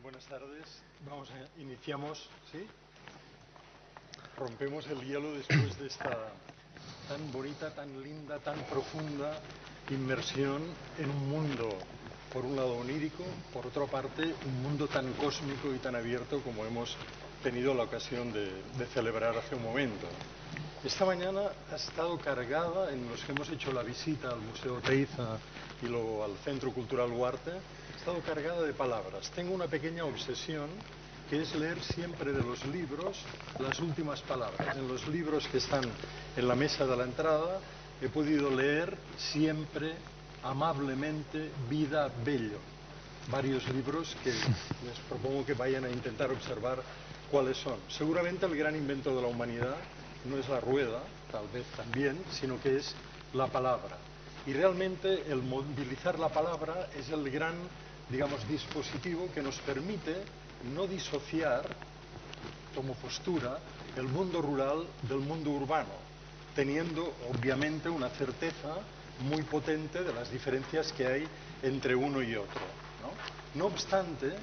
Buenas tardes. Iniciamos, ¿sí? Rompemos el hielo después de esta tan bonita, tan linda, tan profunda inmersión en un mundo, por un lado onírico, por otra parte, un mundo tan cósmico y tan abierto como hemos tenido la ocasión de celebrar hace un momento. Esta mañana ha estado cargada, en los que hemos hecho la visita al Museo Oteiza y luego al Centro Cultural Huarte, ha estado cargada de palabras. Tengo una pequeña obsesión, que es leer siempre de los libros las últimas palabras. En los libros que están en la mesa de la entrada he podido leer siempre, amablemente, Vida Bello. Varios libros que les propongo que vayan a intentar observar cuáles son. Seguramente el gran invento de la humanidad no es la rueda, tal vez también, sino que es la palabra. Y realmente el movilizar la palabra es el gran, digamos, dispositivo que nos permite no disociar como postura el mundo rural del mundo urbano, teniendo obviamente una certeza muy potente de las diferencias que hay entre uno y otro, ¿no? No obstante,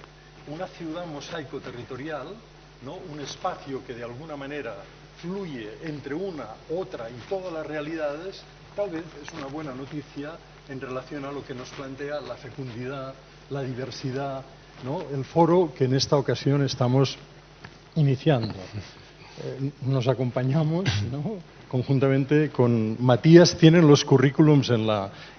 una ciudad mosaico territorial, ¿no? Un espacio que de alguna manera fluye entre una, otra y todas las realidades, tal vez es una buena noticia en relación a lo que nos plantea la fecundidad, la diversidad, ¿no? El foro que en esta ocasión estamos iniciando. Nos acompañamos, ¿no? Conjuntamente con Matías. Tienen los currículums en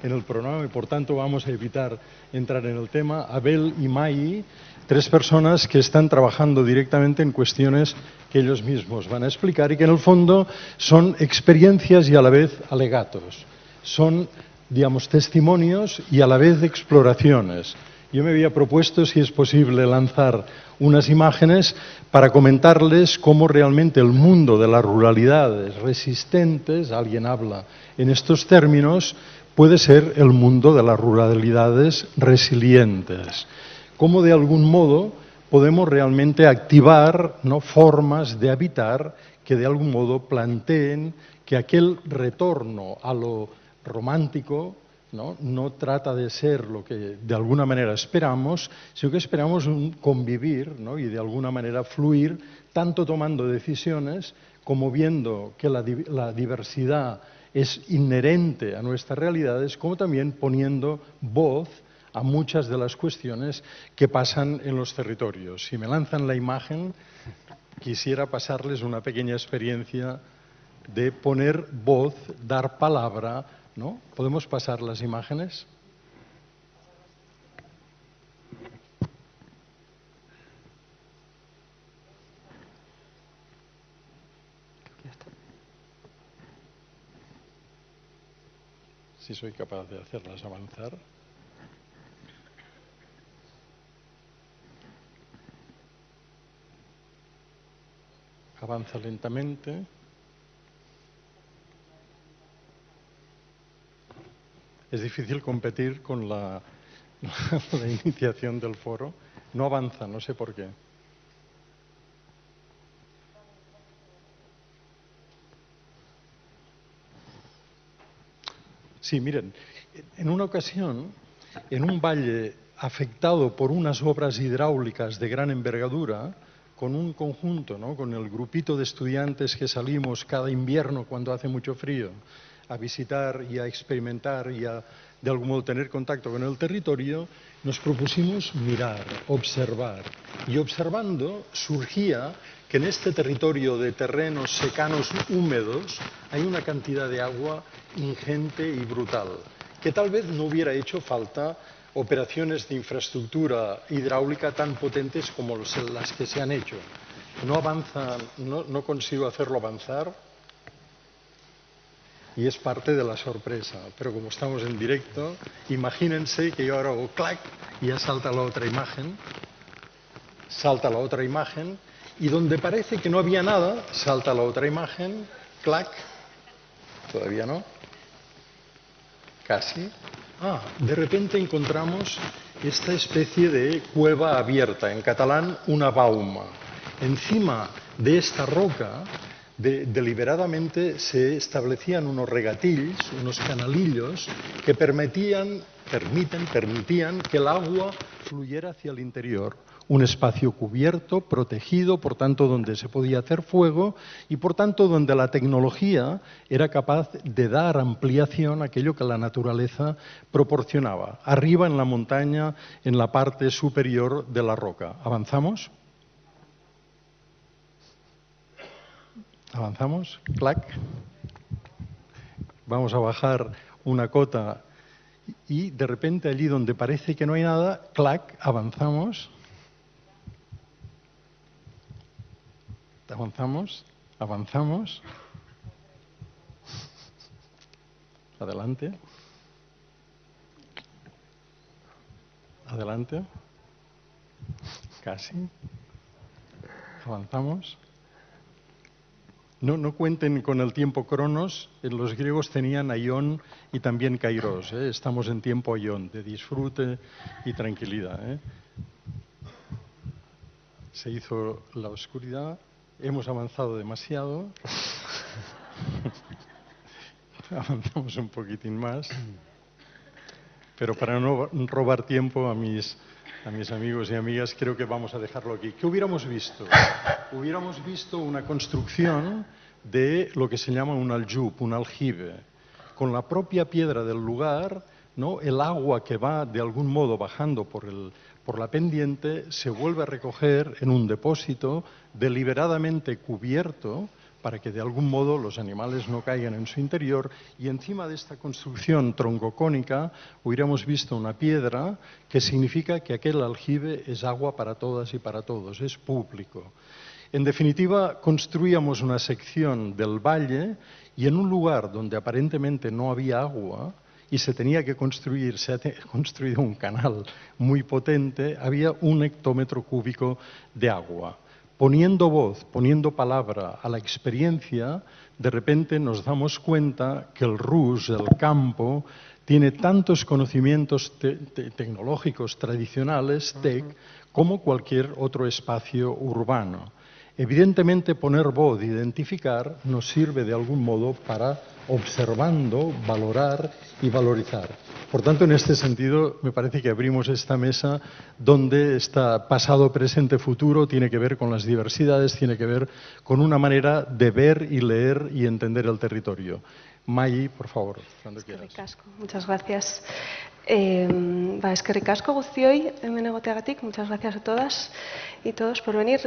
el programa y por tanto vamos a evitar entrar en el tema. Abel y Mai, tres personas que están trabajando directamente en cuestiones que ellos mismos van a explicar y que en el fondo son experiencias y a la vez alegatos. Son, digamos, testimonios y a la vez exploraciones. Yo me había propuesto, si es posible, lanzar unas imágenes para comentarles cómo realmente el mundo de las ruralidades resistentes, alguien habla en estos términos, puede ser el mundo de las ruralidades resilientes. Cómo de algún modo podemos realmente activar, ¿no?, formas de habitar que de algún modo planteen que aquel retorno a lo romántico no trata de ser lo que de alguna manera esperamos, sino que esperamos un convivir, ¿no?, y de alguna manera fluir, tanto tomando decisiones como viendo que la diversidad es inherente a nuestras realidades, como también poniendo voz a muchas de las cuestiones que pasan en los territorios. Si me lanzan la imagen, quisiera pasarles una pequeña experiencia de poner voz, dar palabra, ¿no? ¿Podemos pasar las imágenes? Si soy capaz de hacerlas avanzar. Avanza lentamente. Es difícil competir con la iniciación del foro. No avanza, no sé por qué. Sí, miren, en una ocasión, en un valle afectado por unas obras hidráulicas de gran envergadura, con un conjunto, ¿no?, con el grupito de estudiantes que salimos cada invierno cuando hace mucho frío a visitar y a experimentar y a, de algún modo, tener contacto con el territorio, nos propusimos mirar, observar. Y observando surgía que en este territorio de terrenos secanos húmedos hay una cantidad de agua ingente y brutal, que tal vez no hubiera hecho falta operaciones de infraestructura hidráulica tan potentes como las que se han hecho. No avanzan, no consigo hacerlo avanzar. Y es parte de la sorpresa, pero como estamos en directo, imagínense que yo ahora hago clac y ya salta la otra imagen, y donde parece que no había nada, salta la otra imagen, clac, todavía no, casi. De repente encontramos esta especie de cueva abierta, en catalán una bauma. Encima de esta roca deliberadamente se establecían unos regatillos, unos canalillos que permitían que el agua fluyera hacia el interior. Un espacio cubierto, protegido, por tanto, donde se podía hacer fuego y, por tanto, donde la tecnología era capaz de dar ampliación a aquello que la naturaleza proporcionaba. Arriba, en la montaña, en la parte superior de la roca. ¿Avanzamos? ¿Avanzamos? Clac. Vamos a bajar una cota y, de repente, allí donde parece que no hay nada, clac, avanzamos. Avanzamos, avanzamos. Adelante. Adelante. Casi. Avanzamos. No cuenten con el tiempo cronos. Los griegos tenían aión y también kairos. Estamos en tiempo aión, de disfrute y tranquilidad. Se hizo la oscuridad. Hemos avanzado demasiado. Avanzamos un poquitín más. Pero para no robar tiempo a mis amigos y amigas, creo que vamos a dejarlo aquí. ¿Qué hubiéramos visto? Hubiéramos visto una construcción de lo que se llama un aljub, un aljibe. Con la propia piedra del lugar, ¿no? El agua que va de algún modo bajando por la pendiente se vuelve a recoger en un depósito deliberadamente cubierto para que de algún modo los animales no caigan en su interior, y encima de esta construcción troncocónica hubiéramos visto una piedra que significa que aquel aljibe es agua para todas y para todos, es público. En definitiva, construíamos una sección del valle y en un lugar donde aparentemente no había agua y se tenía que construir, se ha construido un canal muy potente, había 1 hectómetro cúbico de agua. Poniendo voz, poniendo palabra a la experiencia, de repente nos damos cuenta que el Rus, el campo, tiene tantos conocimientos tecnológicos tradicionales, como cualquier otro espacio urbano. Evidentemente, poner voz, identificar, nos sirve de algún modo para, observando, valorar y valorizar. Por tanto, en este sentido, me parece que abrimos esta mesa donde está pasado, presente, futuro, tiene que ver con las diversidades, tiene que ver con una manera de ver y leer y entender el territorio. Mai, por favor, cuando quieras. Eskerrik asko, muchas gracias. Eskerrik asko guztioi hemen egoteagatik, muchas gracias a todas y todos por venir.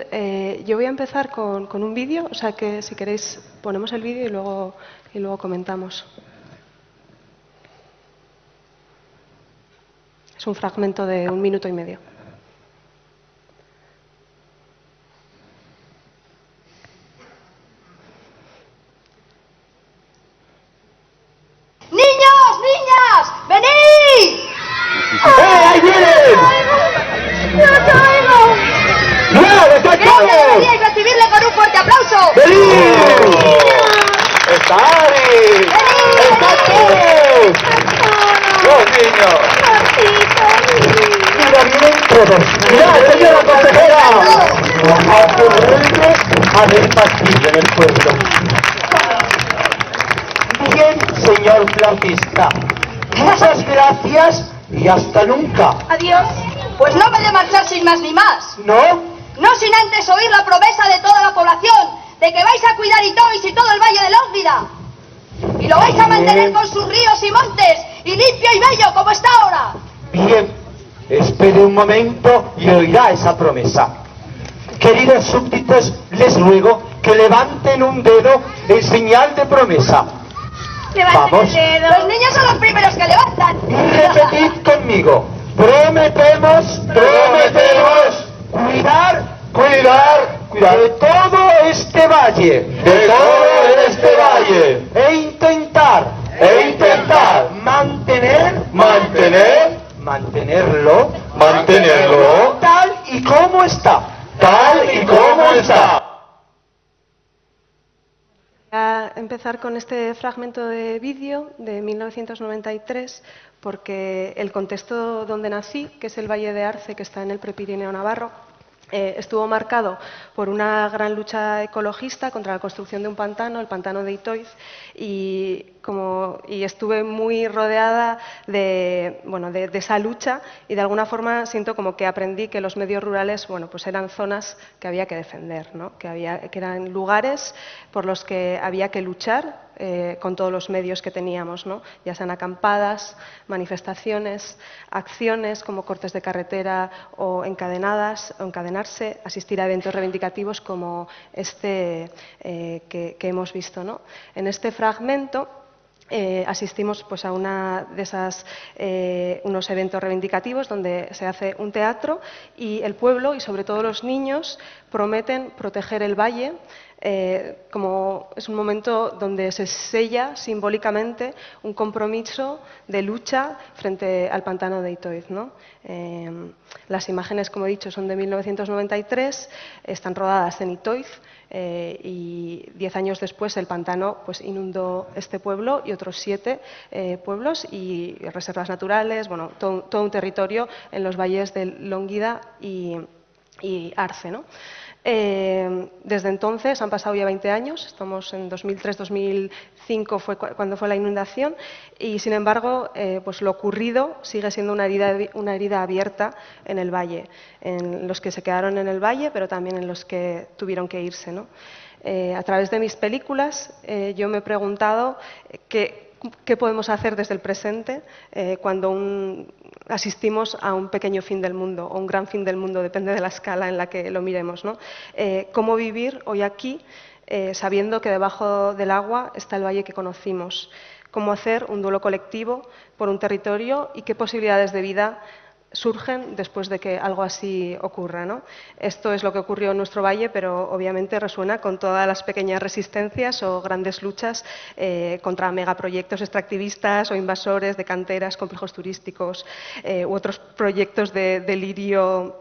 Yo voy a empezar con un vídeo, o sea que si queréis ponemos el vídeo y luego comentamos. Es un fragmento de 1 minuto y medio. ¡Niños! ¡Niñas! ¡Venid! ¡Ahí vienen! ¡No os oigo! ¡No, Creo que deberíais recibirle con un fuerte aplauso. ¡Venid! ¡Está Ari! ¡Está todos! ¡Los niños! ¡Mira, vienen todos! ¡Mirad, señora consejera! A ver pastilla en el pueblo. Bien, señor flautista. Muchas gracias y hasta nunca. Adiós. Pues no me he de marchar sin más ni más. ¿No? No sin antes oír la promesa de toda la población de que vais a cuidar Itois y todo el Valle de Lónguida. Y lo vais a mantener con sus ríos y montes y limpio y bello como está ahora. Bien, espere un momento y oirá esa promesa. Queridos súbditos, les ruego que levanten un dedo en señal de promesa. Vamos. Los niños son los primeros que levantan. Y repetid conmigo. Prometemos cuidar de todo este valle. E intentar mantenerlo tal y como está. Voy a empezar con este fragmento de vídeo de 1993 porque el contexto donde nací, que es el Valle de Arce, que está en el Prepirineo Navarro, estuvo marcado por una gran lucha ecologista contra la construcción de un pantano, el pantano de Itoiz, y estuve muy rodeada de esa lucha, y de alguna forma siento como que aprendí que los medios rurales pues eran zonas que había que defender, ¿no? que eran lugares por los que había que luchar con todos los medios que teníamos, ¿no? Ya sean acampadas, manifestaciones, acciones como cortes de carretera o encadenarse, asistir a eventos reivindicativos como este que hemos visto, ¿no? En este fragmento asistimos pues, a unos eventos reivindicativos donde se hace un teatro y el pueblo y sobre todo los niños prometen proteger el valle. Como es un momento donde se sella simbólicamente un compromiso de lucha frente al pantano de Itoiz, ¿no? Las imágenes, como he dicho, son de 1993, están rodadas en Itoiz y 10 años después el pantano pues, inundó este pueblo y otros 7 pueblos y reservas naturales, bueno, todo un territorio en los valles de Longida y Arce, ¿no? Desde entonces han pasado ya 20 años, estamos en 2003-2005 fue cuando fue la inundación y sin embargo pues lo ocurrido sigue siendo una herida abierta en el valle, en los que se quedaron en el valle pero también en los que tuvieron que irse, ¿no? A través de mis películas yo me he preguntado ¿qué podemos hacer desde el presente cuando asistimos a un pequeño fin del mundo o un gran fin del mundo, depende de la escala en la que lo miremos, ¿no? ¿Cómo vivir hoy aquí sabiendo que debajo del agua está el valle que conocimos? ¿Cómo hacer un duelo colectivo por un territorio y qué posibilidades de vida surgen después de que algo así ocurra, ¿no? Esto es lo que ocurrió en nuestro valle, pero obviamente resuena con todas las pequeñas resistencias o grandes luchas contra megaproyectos extractivistas o invasores de canteras, complejos turísticos u otros proyectos de delirio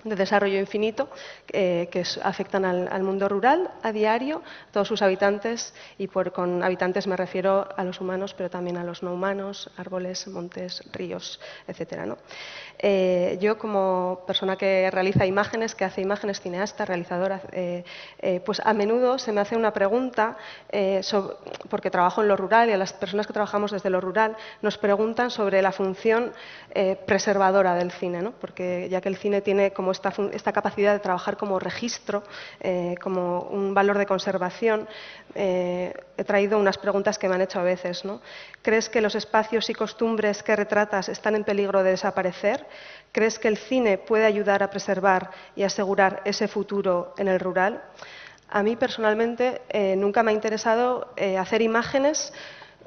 de desarrollo infinito que afectan al mundo rural a diario, a todos sus habitantes, y con habitantes me refiero a los humanos, pero también a los no humanos, árboles, montes, ríos, etcétera, ¿no? Yo, como persona que realiza imágenes, que hace imágenes, cineasta, realizadora, pues a menudo se me hace una pregunta, porque trabajo en lo rural y a las personas que trabajamos desde lo rural nos preguntan sobre la función preservadora del cine, ¿no? Porque ya que el cine tiene como esta capacidad de trabajar como registro, como un valor de conservación, he traído unas preguntas que me han hecho a veces, ¿no? ¿Crees que los espacios y costumbres que retratas están en peligro de desaparecer? ¿Crees que el cine puede ayudar a preservar y asegurar ese futuro en el rural? A mí personalmente nunca me ha interesado hacer imágenes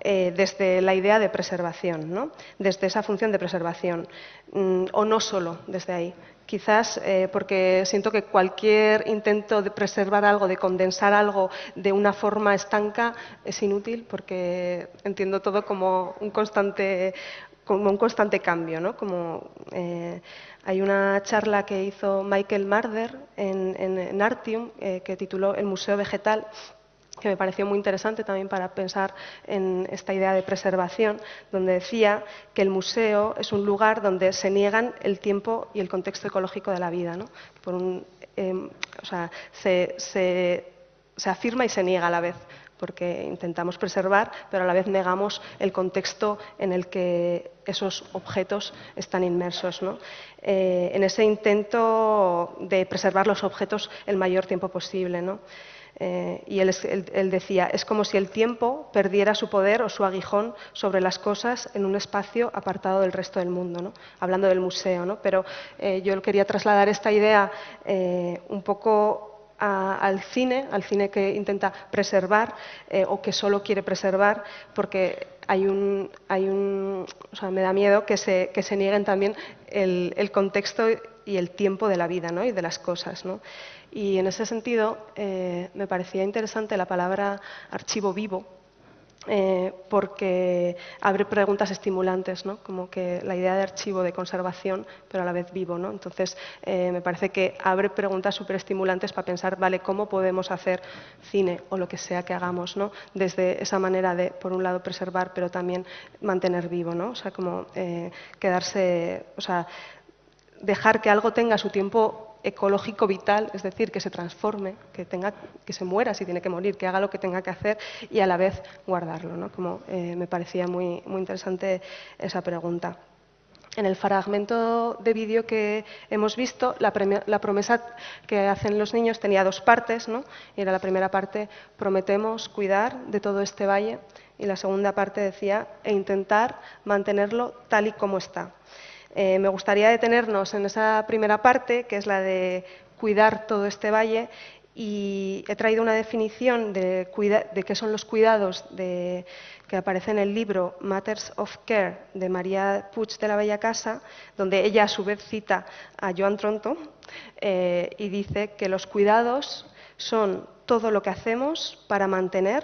desde la idea de preservación, ¿no? Desde esa función de preservación, o no solo desde ahí. Quizás porque siento que cualquier intento de preservar algo, de condensar algo de una forma estanca es inútil, porque entiendo todo como un constante cambio, ¿no? Hay una charla que hizo Michael Marder en Artium que tituló El Museo Vegetal, que me pareció muy interesante también para pensar en esta idea de preservación, donde decía que el museo es un lugar donde se niegan el tiempo y el contexto ecológico de la vida, ¿no? Se afirma y se niega a la vez, porque intentamos preservar, pero a la vez negamos el contexto en el que esos objetos están inmersos, ¿no? En ese intento de preservar los objetos el mayor tiempo posible, ¿no? Y él decía, es como si el tiempo perdiera su poder o su aguijón sobre las cosas en un espacio apartado del resto del mundo, ¿no? Hablando del museo, ¿no? Pero yo quería trasladar esta idea un poco al cine que intenta preservar o que solo quiere preservar, porque me da miedo que se nieguen también el contexto y el tiempo de la vida, ¿no? Y de las cosas, ¿no? Y en ese sentido me parecía interesante la palabra archivo vivo, porque abre preguntas estimulantes, ¿no? Como que la idea de archivo de conservación, pero a la vez vivo, ¿no? Entonces, me parece que abre preguntas súper estimulantes para pensar, vale, ¿cómo podemos hacer cine o lo que sea que hagamos, ¿no? Desde esa manera de, por un lado, preservar, pero también mantener vivo, ¿no? O sea, como dejar que algo tenga su tiempo ecológico vital, es decir, que se transforme, que se muera si tiene que morir, que haga lo que tenga que hacer y a la vez guardarlo, ¿no? Como, me parecía muy, muy interesante esa pregunta. En el fragmento de vídeo que hemos visto, la promesa que hacen los niños tenía dos partes, ¿no? Y era la primera parte: prometemos cuidar de todo este valle, y la segunda parte decía: e intentar mantenerlo tal y como está. Me gustaría detenernos en esa primera parte, que es la de cuidar todo este valle, y he traído una definición de qué son los cuidados que aparece en el libro Matters of Care de María Puig de la Bella Casa, donde ella a su vez cita a Joan Tronto y dice que los cuidados son todo lo que hacemos para mantener,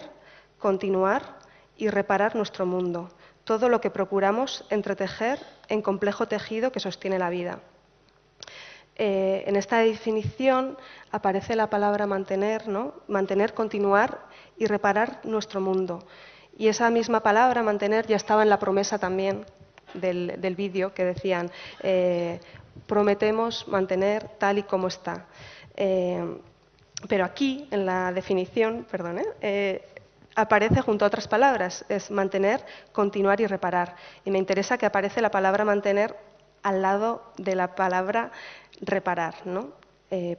continuar y reparar nuestro mundo, todo lo que procuramos entretejer en complejo tejido que sostiene la vida. En esta definición aparece la palabra mantener, ¿no? Mantener, continuar y reparar nuestro mundo. Y esa misma palabra, mantener, ya estaba en la promesa también del vídeo, que decían: prometemos mantener tal y como está. Pero aquí, en la definición, aparece junto a otras palabras, es mantener, continuar y reparar. Y me interesa que aparece la palabra mantener al lado de la palabra reparar, ¿no?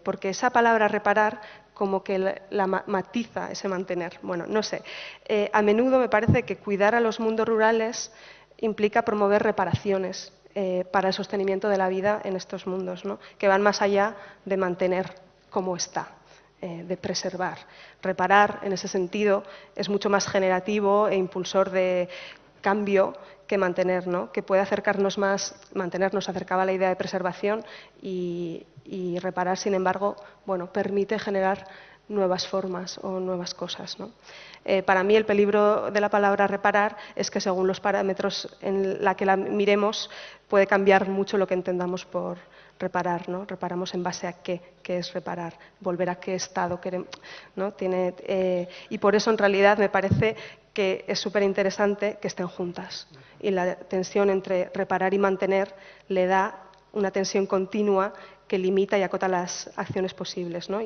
Porque esa palabra reparar como que la matiza ese mantener. Bueno, no sé. A menudo me parece que cuidar a los mundos rurales implica promover reparaciones para el sostenimiento de la vida en estos mundos, ¿no? Que van más allá de mantener como está, de preservar. Reparar, en ese sentido, es mucho más generativo e impulsor de cambio que mantener, ¿no? Que puede acercarnos más, mantener nos acercaba a la idea de preservación y reparar, sin embargo, bueno, permite generar nuevas formas o nuevas cosas, ¿no? Para mí el peligro de la palabra reparar es que según los parámetros en la que la miremos puede cambiar mucho lo que entendamos por reparar, ¿no? Reparamos en base a qué es reparar, volver a qué estado queremos, ¿no? Y por eso en realidad me parece que es súper interesante que estén juntas, y la tensión entre reparar y mantener le da una tensión continua que limita y acota las acciones posibles, ¿no?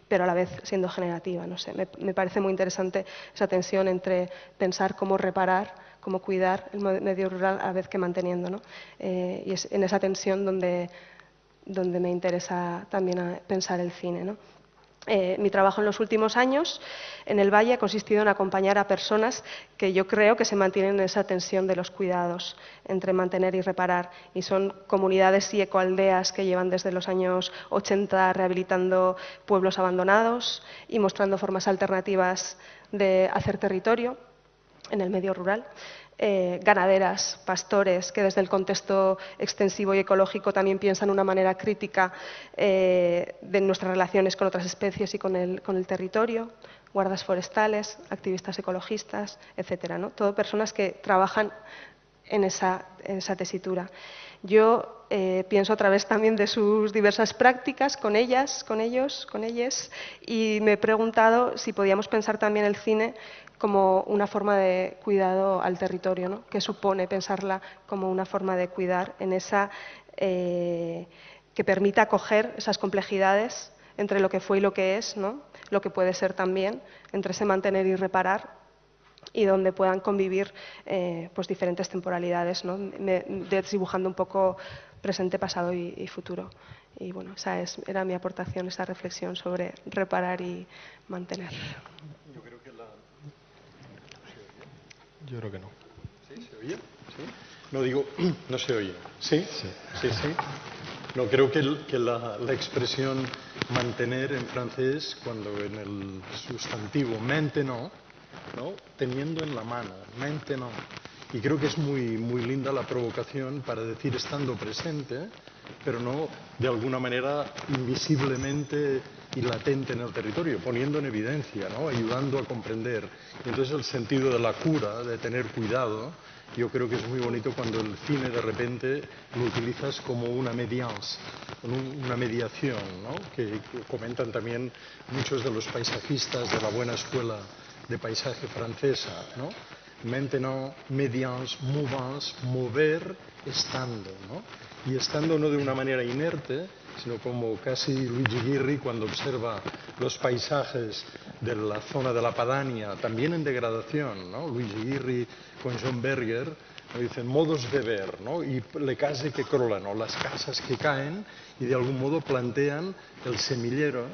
Pero a la vez siendo generativa. No sé, me parece muy interesante esa tensión entre pensar cómo reparar, cómo cuidar el medio rural a la vez que manteniendo, ¿no? Y es en esa tensión donde me interesa también pensar el cine, ¿no? Mi trabajo en los últimos años en el Valle ha consistido en acompañar a personas que yo creo que se mantienen en esa tensión de los cuidados entre mantener y reparar, y son comunidades y ecoaldeas que llevan desde los años 80 rehabilitando pueblos abandonados y mostrando formas alternativas de hacer territorio en el medio rural. Ganaderas, pastores, que desde el contexto extensivo y ecológico también piensan de una manera crítica de nuestras relaciones con otras especies y con el territorio, guardas forestales, activistas ecologistas, etcétera, ¿no? Todo personas que trabajan en esa tesitura. Yo pienso a través también de sus diversas prácticas con ellas, con ellos, con ellas, y me he preguntado si podíamos pensar también el cine como una forma de cuidado al territorio, ¿no? ¿Qué supone pensarla como una forma de cuidar en esa que permita acoger esas complejidades entre lo que fue y lo que es, ¿no? Lo que puede ser también, entre ese mantener y reparar, y donde puedan convivir pues diferentes temporalidades, ¿no? Desdibujando un poco presente, pasado y futuro. Y bueno, esa era mi aportación, esa reflexión sobre reparar y mantener. Yo creo que no. ¿Sí? ¿Se oye? ¿Sí? No, digo, no se oye. ¿Sí? Sí. No, creo que la expresión mantener en francés, cuando en el sustantivo maintenant, ¿no? Teniendo en la mano, maintenant. Y creo que es muy, muy linda la provocación para decir estando presente, pero no de alguna manera invisiblemente y latente en el territorio, poniendo en evidencia, ¿no? Ayudando a comprender. Y entonces el sentido de la cura, de tener cuidado, yo creo que es muy bonito cuando el cine de repente lo utilizas como una mediance, una mediación, ¿no? Que comentan también muchos de los paisajistas de la buena escuela de paisaje francesa, ¿no? Maintenant, mediance, mouvance, mover, estando, ¿no? Y estando no de una manera inerte, sino como casi Luigi Ghirri cuando observa los paisajes de la zona de la Padania, también en degradación, ¿no? Luigi Ghirri con John Berger, ¿no? Dicen modos de ver, ¿no? Y le case que crolan, o las casas que caen, y de algún modo plantean el semillero,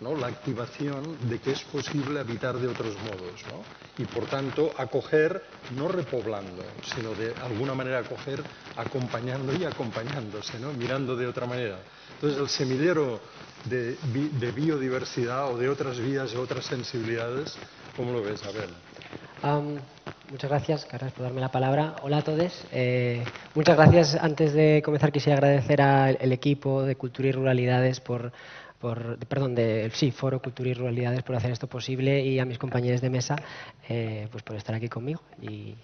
¿no? La activación de que es posible habitar de otros modos, ¿no? Y por tanto acoger, no repoblando, sino de alguna manera acoger acompañando y acompañándose, ¿no? Mirando de otra manera. Entonces el semillero de biodiversidad o de otras vías, de otras sensibilidades, ¿cómo lo ves, Abel? Muchas gracias por darme la palabra. Hola a todos. Muchas gracias. Antes de comenzar quisiera agradecer al equipo de Cultura y Ruralidades Foro Cultura y Ruralidades por hacer esto posible, y a mis compañeros de mesa pues por estar aquí conmigo, y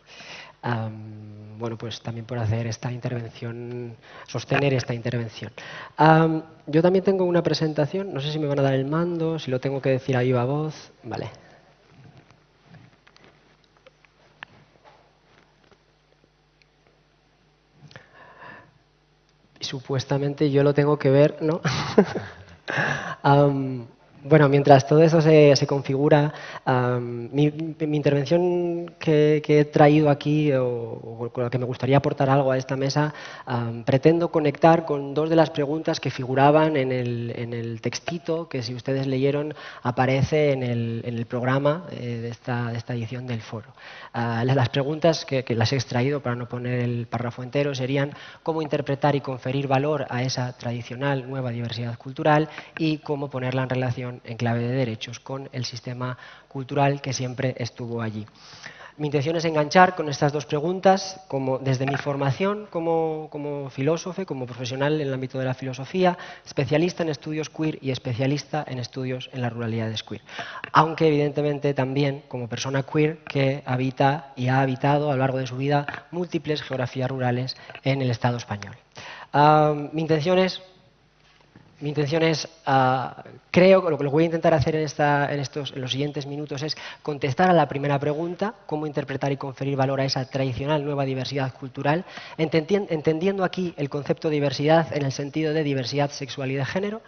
bueno, pues también por hacer esta intervención, sostener esta intervención. Yo también tengo una presentación, no sé si me van a dar el mando, si lo tengo que decir a viva voz. Vale. Y supuestamente yo lo tengo que ver, ¿no? Bueno, mientras todo eso se configura, mi intervención que he traído aquí, o con la que me gustaría aportar algo a esta mesa, pretendo conectar con dos de las preguntas que figuraban en el textito que, si ustedes leyeron, aparece en el programa de esta edición del foro. Las preguntas que las he extraído para no poner el párrafo entero serían: ¿cómo interpretar y conferir valor a esa tradicional nueva diversidad cultural? Y cómo ponerla en relación, en clave de derechos, con el sistema cultural que siempre estuvo allí. Mi intención es enganchar con estas dos preguntas, desde mi formación como filósofo, como profesional en el ámbito de la filosofía, especialista en estudios queer y especialista en estudios en las ruralidades queer. Aunque evidentemente también como persona queer que habita y ha habitado a lo largo de su vida múltiples geografías rurales en el Estado español. Mi intención es, creo que lo que voy a intentar hacer en los siguientes minutos es contestar a la primera pregunta: ¿cómo interpretar y conferir valor a esa tradicional nueva diversidad cultural? Entendiendo aquí el concepto de diversidad en el sentido de diversidad sexual y de género,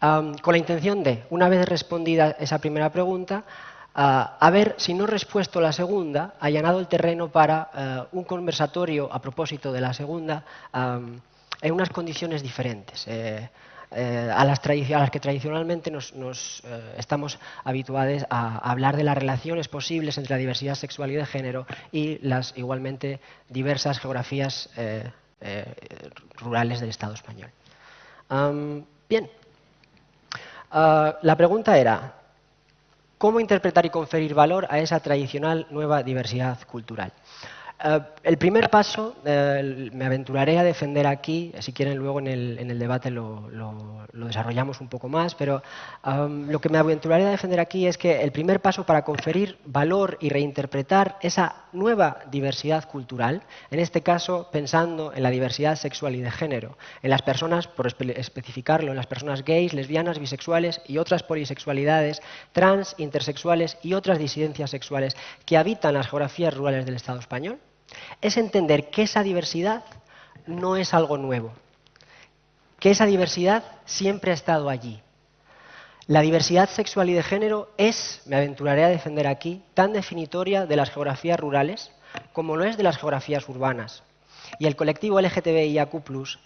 con la intención de, una vez respondida esa primera pregunta, a ver si, no respuesto la segunda, allanado el terreno para un conversatorio a propósito de la segunda, en unas condiciones diferentes. A las que tradicionalmente estamos habituados a hablar de las relaciones posibles entre la diversidad sexual y de género y las igualmente diversas geografías rurales del Estado español. Bien, la pregunta era: ¿cómo interpretar y conferir valor a esa tradicional nueva diversidad cultural? El primer paso me aventuraré a defender aquí, si quieren luego en el debate lo desarrollamos un poco más, pero lo que me aventuraré a defender aquí es que el primer paso para conferir valor y reinterpretar esa nueva diversidad cultural, en este caso pensando en la diversidad sexual y de género, en las personas, por especificarlo, en las personas gays, lesbianas, bisexuales y otras polisexualidades, trans, intersexuales y otras disidencias sexuales que habitan las geografías rurales del Estado español, es entender que esa diversidad no es algo nuevo, que esa diversidad siempre ha estado allí. La diversidad sexual y de género es, me aventuraré a defender aquí, tan definitoria de las geografías rurales como lo es de las geografías urbanas. Y el colectivo LGTBIAQ+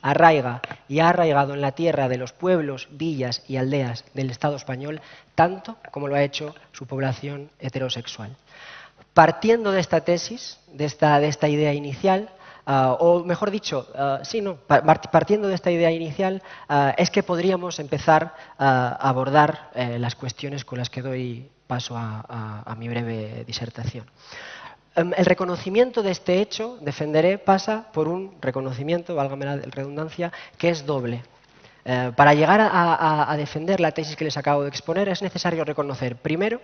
arraiga y ha arraigado en la tierra de los pueblos, villas y aldeas del Estado español tanto como lo ha hecho su población heterosexual. Partiendo de esta tesis, de esta idea inicial, o mejor dicho, partiendo de esta idea inicial, es que podríamos empezar a abordar las cuestiones con las que doy paso a mi breve disertación. El reconocimiento de este hecho, defenderé, pasa por un reconocimiento, válgame la redundancia, que es doble. Para llegar a defender la tesis que les acabo de exponer es necesario reconocer, primero,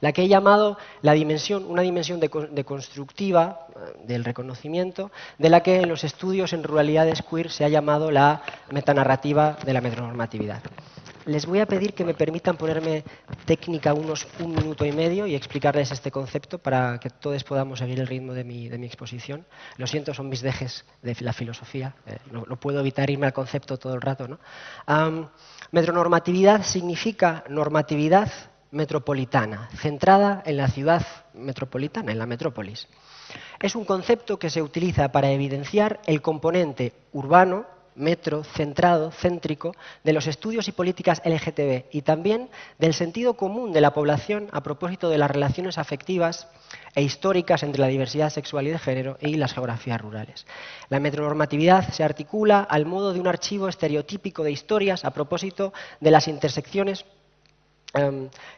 la que he llamado una dimensión deconstructiva del reconocimiento, de la que en los estudios en ruralidades queer se ha llamado la metanarrativa de la heteronormatividad. les voy a pedir que me permitan ponerme técnica unos 1 minuto y medio y explicarles este concepto para que todos podamos seguir el ritmo de mi exposición. Lo siento, son mis dejes de la filosofía. No puedo evitar irme al concepto todo el rato, ¿no? Metronormatividad significa normatividad metropolitana, centrada en la ciudad metropolitana, en la metrópolis. Es un concepto que se utiliza para evidenciar el componente urbano, metro, centrado, céntrico, de los estudios y políticas LGTB y también del sentido común de la población a propósito de las relaciones afectivas e históricas entre la diversidad sexual y de género y las geografías rurales. La metronormatividad se articula al modo de un archivo estereotípico de historias a propósito de las intersecciones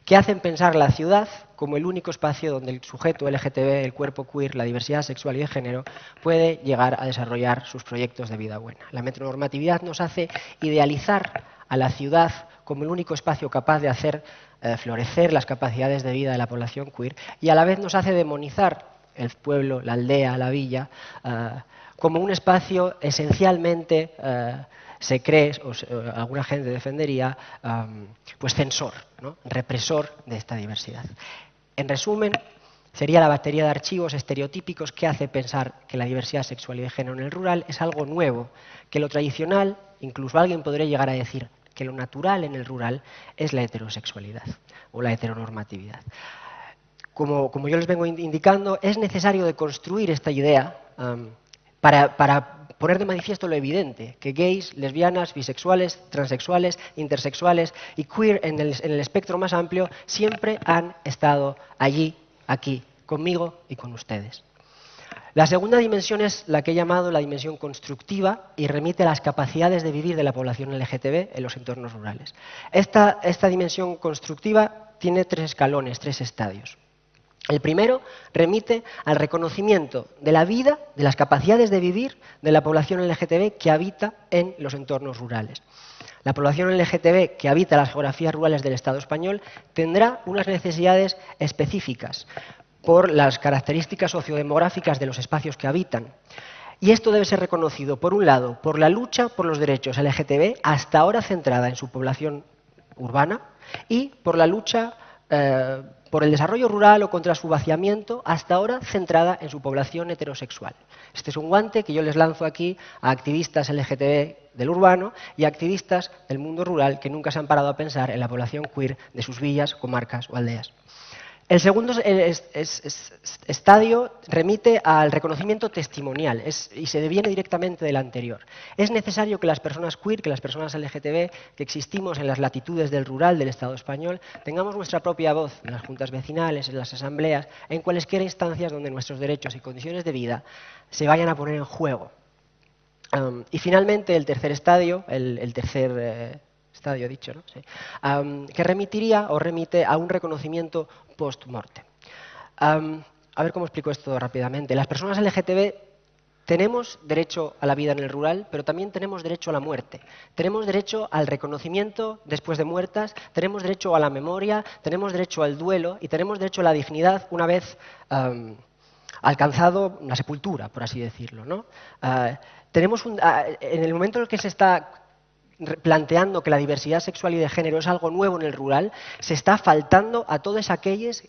que hacen pensar la ciudad como el único espacio donde el sujeto LGTB, el cuerpo queer, la diversidad sexual y de género puede llegar a desarrollar sus proyectos de vida buena. La metronormatividad nos hace idealizar a la ciudad como el único espacio capaz de hacer florecer las capacidades de vida de la población queer y a la vez nos hace demonizar el pueblo, la aldea, la villa, como un espacio esencialmente se cree, o alguna gente defendería, pues censor, ¿no? Represor de esta diversidad. En resumen, sería la batería de archivos estereotípicos que hace pensar que la diversidad sexual y de género en el rural es algo nuevo, que lo tradicional, incluso alguien podría llegar a decir que lo natural en el rural es la heterosexualidad o la heteronormatividad. Como yo les vengo indicando, es necesario deconstruir esta idea para poner de manifiesto lo evidente, que gays, lesbianas, bisexuales, transexuales, intersexuales y queer en el espectro más amplio siempre han estado allí, aquí, conmigo y con ustedes. La segunda dimensión es la que he llamado la dimensión constructiva y remite a las capacidades de vivir de la población LGTB en los entornos rurales. Esta dimensión constructiva tiene 3 escalones, 3 estadios. El primero remite al reconocimiento de la vida, de las capacidades de vivir de la población LGTB que habita en los entornos rurales. La población LGTB que habita las geografías rurales del Estado español tendrá unas necesidades específicas por las características sociodemográficas de los espacios que habitan. Y esto debe ser reconocido, por un lado, por la lucha por los derechos LGTB, hasta ahora centrada en su población urbana, y por la lucha por el desarrollo rural o contra su vaciamiento, hasta ahora centrada en su población heterosexual. Este es un guante que yo les lanzo aquí a activistas LGTB del urbano y a activistas del mundo rural que nunca se han parado a pensar en la población queer de sus villas, comarcas o aldeas. El segundo estadio remite al reconocimiento testimonial y se deviene directamente del anterior. Es necesario que las personas queer, que las personas LGTB que existimos en las latitudes del rural del Estado español, tengamos nuestra propia voz en las juntas vecinales, en las asambleas, en cualesquiera instancias donde nuestros derechos y condiciones de vida se vayan a poner en juego. Y finalmente el tercer estadio, el tercer estadio dicho, ¿no? Sí. Que remitiría o remite a un reconocimiento post-mortem. A ver cómo explico esto rápidamente. Las personas LGTB tenemos derecho a la vida en el rural, pero también tenemos derecho a la muerte. Tenemos derecho al reconocimiento después de muertas, tenemos derecho a la memoria, tenemos derecho al duelo y tenemos derecho a la dignidad una vez alcanzado la sepultura, por así decirlo, ¿no? En el momento en el que se está planteando que la diversidad sexual y de género es algo nuevo en el rural, se está faltando a todos aquellos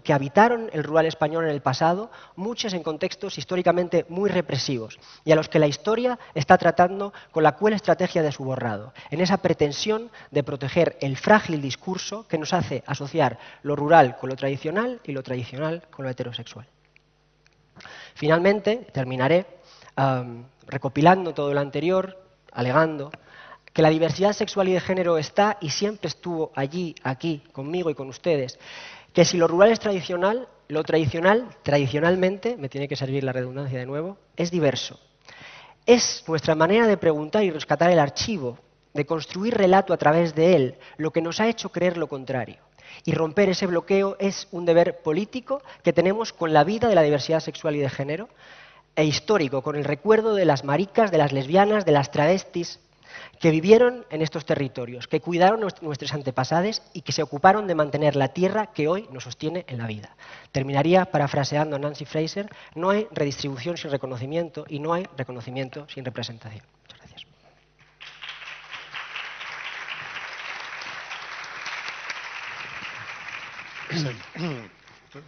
que habitaron el rural español en el pasado, muchos en contextos históricamente muy represivos, y a los que la historia está tratando con la cruel estrategia de su borrado, en esa pretensión de proteger el frágil discurso que nos hace asociar lo rural con lo tradicional y lo tradicional con lo heterosexual. Finalmente, terminaré recopilando todo lo anterior, alegando que la diversidad sexual y de género está y siempre estuvo allí, aquí, conmigo y con ustedes, que si lo rural es tradicional, lo tradicional, tradicionalmente, me tiene que servir la redundancia de nuevo, es diverso. Es nuestra manera de preguntar y rescatar el archivo, de construir relato a través de él, lo que nos ha hecho creer lo contrario. Y romper ese bloqueo es un deber político que tenemos con la vida de la diversidad sexual y de género, e histórico, con el recuerdo de las maricas, de las lesbianas, de las travestis, que vivieron en estos territorios, que cuidaron nuestros antepasados y que se ocuparon de mantener la tierra que hoy nos sostiene en la vida. Terminaría parafraseando a Nancy Fraser: no hay redistribución sin reconocimiento y no hay reconocimiento sin representación. Muchas gracias.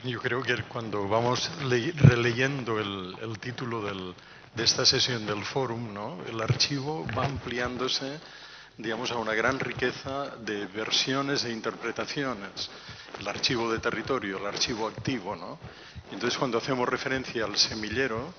Yo creo que cuando vamos releyendo el título de esta sesión del fórum, ¿no? El archivo va ampliándose, digamos, a una gran riqueza de versiones e interpretaciones. El archivo de territorio, el archivo activo, ¿no? Entonces, cuando hacemos referencia al semillero,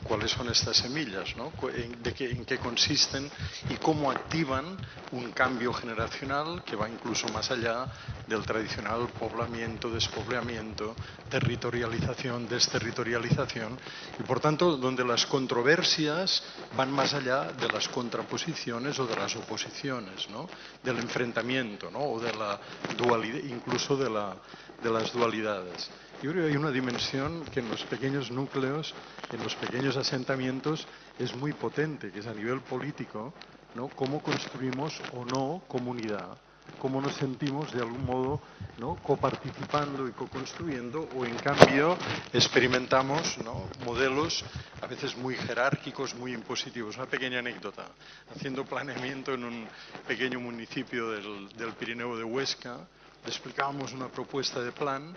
¿cuáles son estas semillas, ¿no? ¿En qué consisten y cómo activan un cambio generacional que va incluso más allá del tradicional poblamiento, despoblamiento, territorialización, desterritorialización, y por tanto donde las controversias van más allá de las contraposiciones o de las oposiciones, ¿no? Del enfrentamiento, ¿no? O de la dualidad, incluso de las dualidades. Yo creo que hay una dimensión que en los pequeños núcleos, en los pequeños asentamientos, es muy potente, que es a nivel político, ¿no? Cómo construimos o no comunidad, cómo nos sentimos de algún modo, ¿no? Coparticipando y co-construyendo, o en cambio experimentamos, ¿no? Modelos a veces muy jerárquicos, muy impositivos. Una pequeña anécdota: haciendo planeamiento en un pequeño municipio del Pirineo de Huesca, le explicábamos una propuesta de plan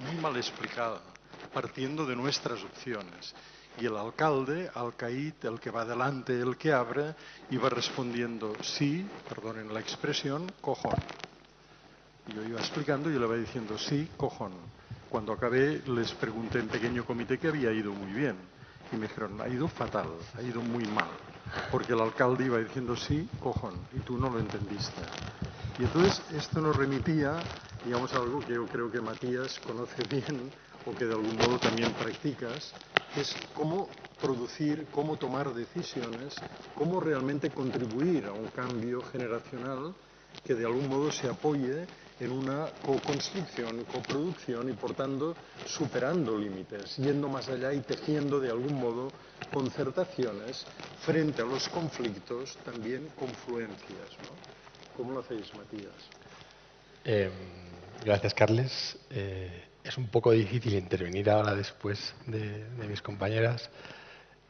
muy mal explicada, partiendo de nuestras opciones. Y el alcalde, alcaid, el que va adelante, el que abre, iba respondiendo sí, perdonen la expresión, cojón. Y yo iba explicando y yo le iba diciendo sí, cojón. Cuando acabé les pregunté en pequeño comité que había ido muy bien. Y me dijeron, ha ido fatal, ha ido muy mal. Porque el alcalde iba diciendo sí, cojón, y tú no lo entendiste. Y entonces esto nos remitía, digamos, a algo que yo creo que Matías conoce bien, o que de algún modo también practicas, que es cómo producir, cómo tomar decisiones, cómo realmente contribuir a un cambio generacional que de algún modo se apoye en una co-construcción, coproducción y por tanto superando límites, yendo más allá y tejiendo de algún modo concertaciones frente a los conflictos, también confluencias, ¿no? ¿Cómo lo hacéis, Matías? Gracias, Carles. Es un poco difícil intervenir ahora después de mis compañeras,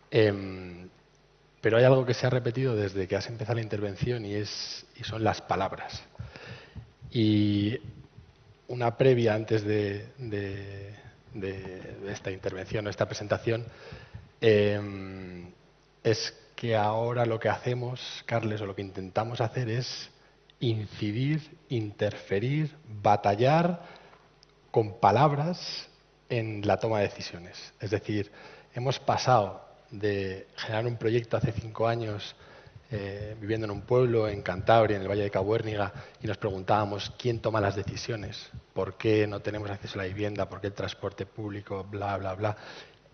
pero hay algo que se ha repetido desde que has empezado la intervención y son las palabras. Y una previa antes de esta intervención, de esta presentación, es que ahora lo que hacemos, Carles, o lo que intentamos hacer es incidir, interferir, batallar con palabras en la toma de decisiones. Es decir, hemos pasado de generar un proyecto hace 5 años viviendo en un pueblo, en Cantabria, en el Valle de Cabuérniga, y nos preguntábamos quién toma las decisiones, por qué no tenemos acceso a la vivienda, por qué el transporte público, bla, bla, bla.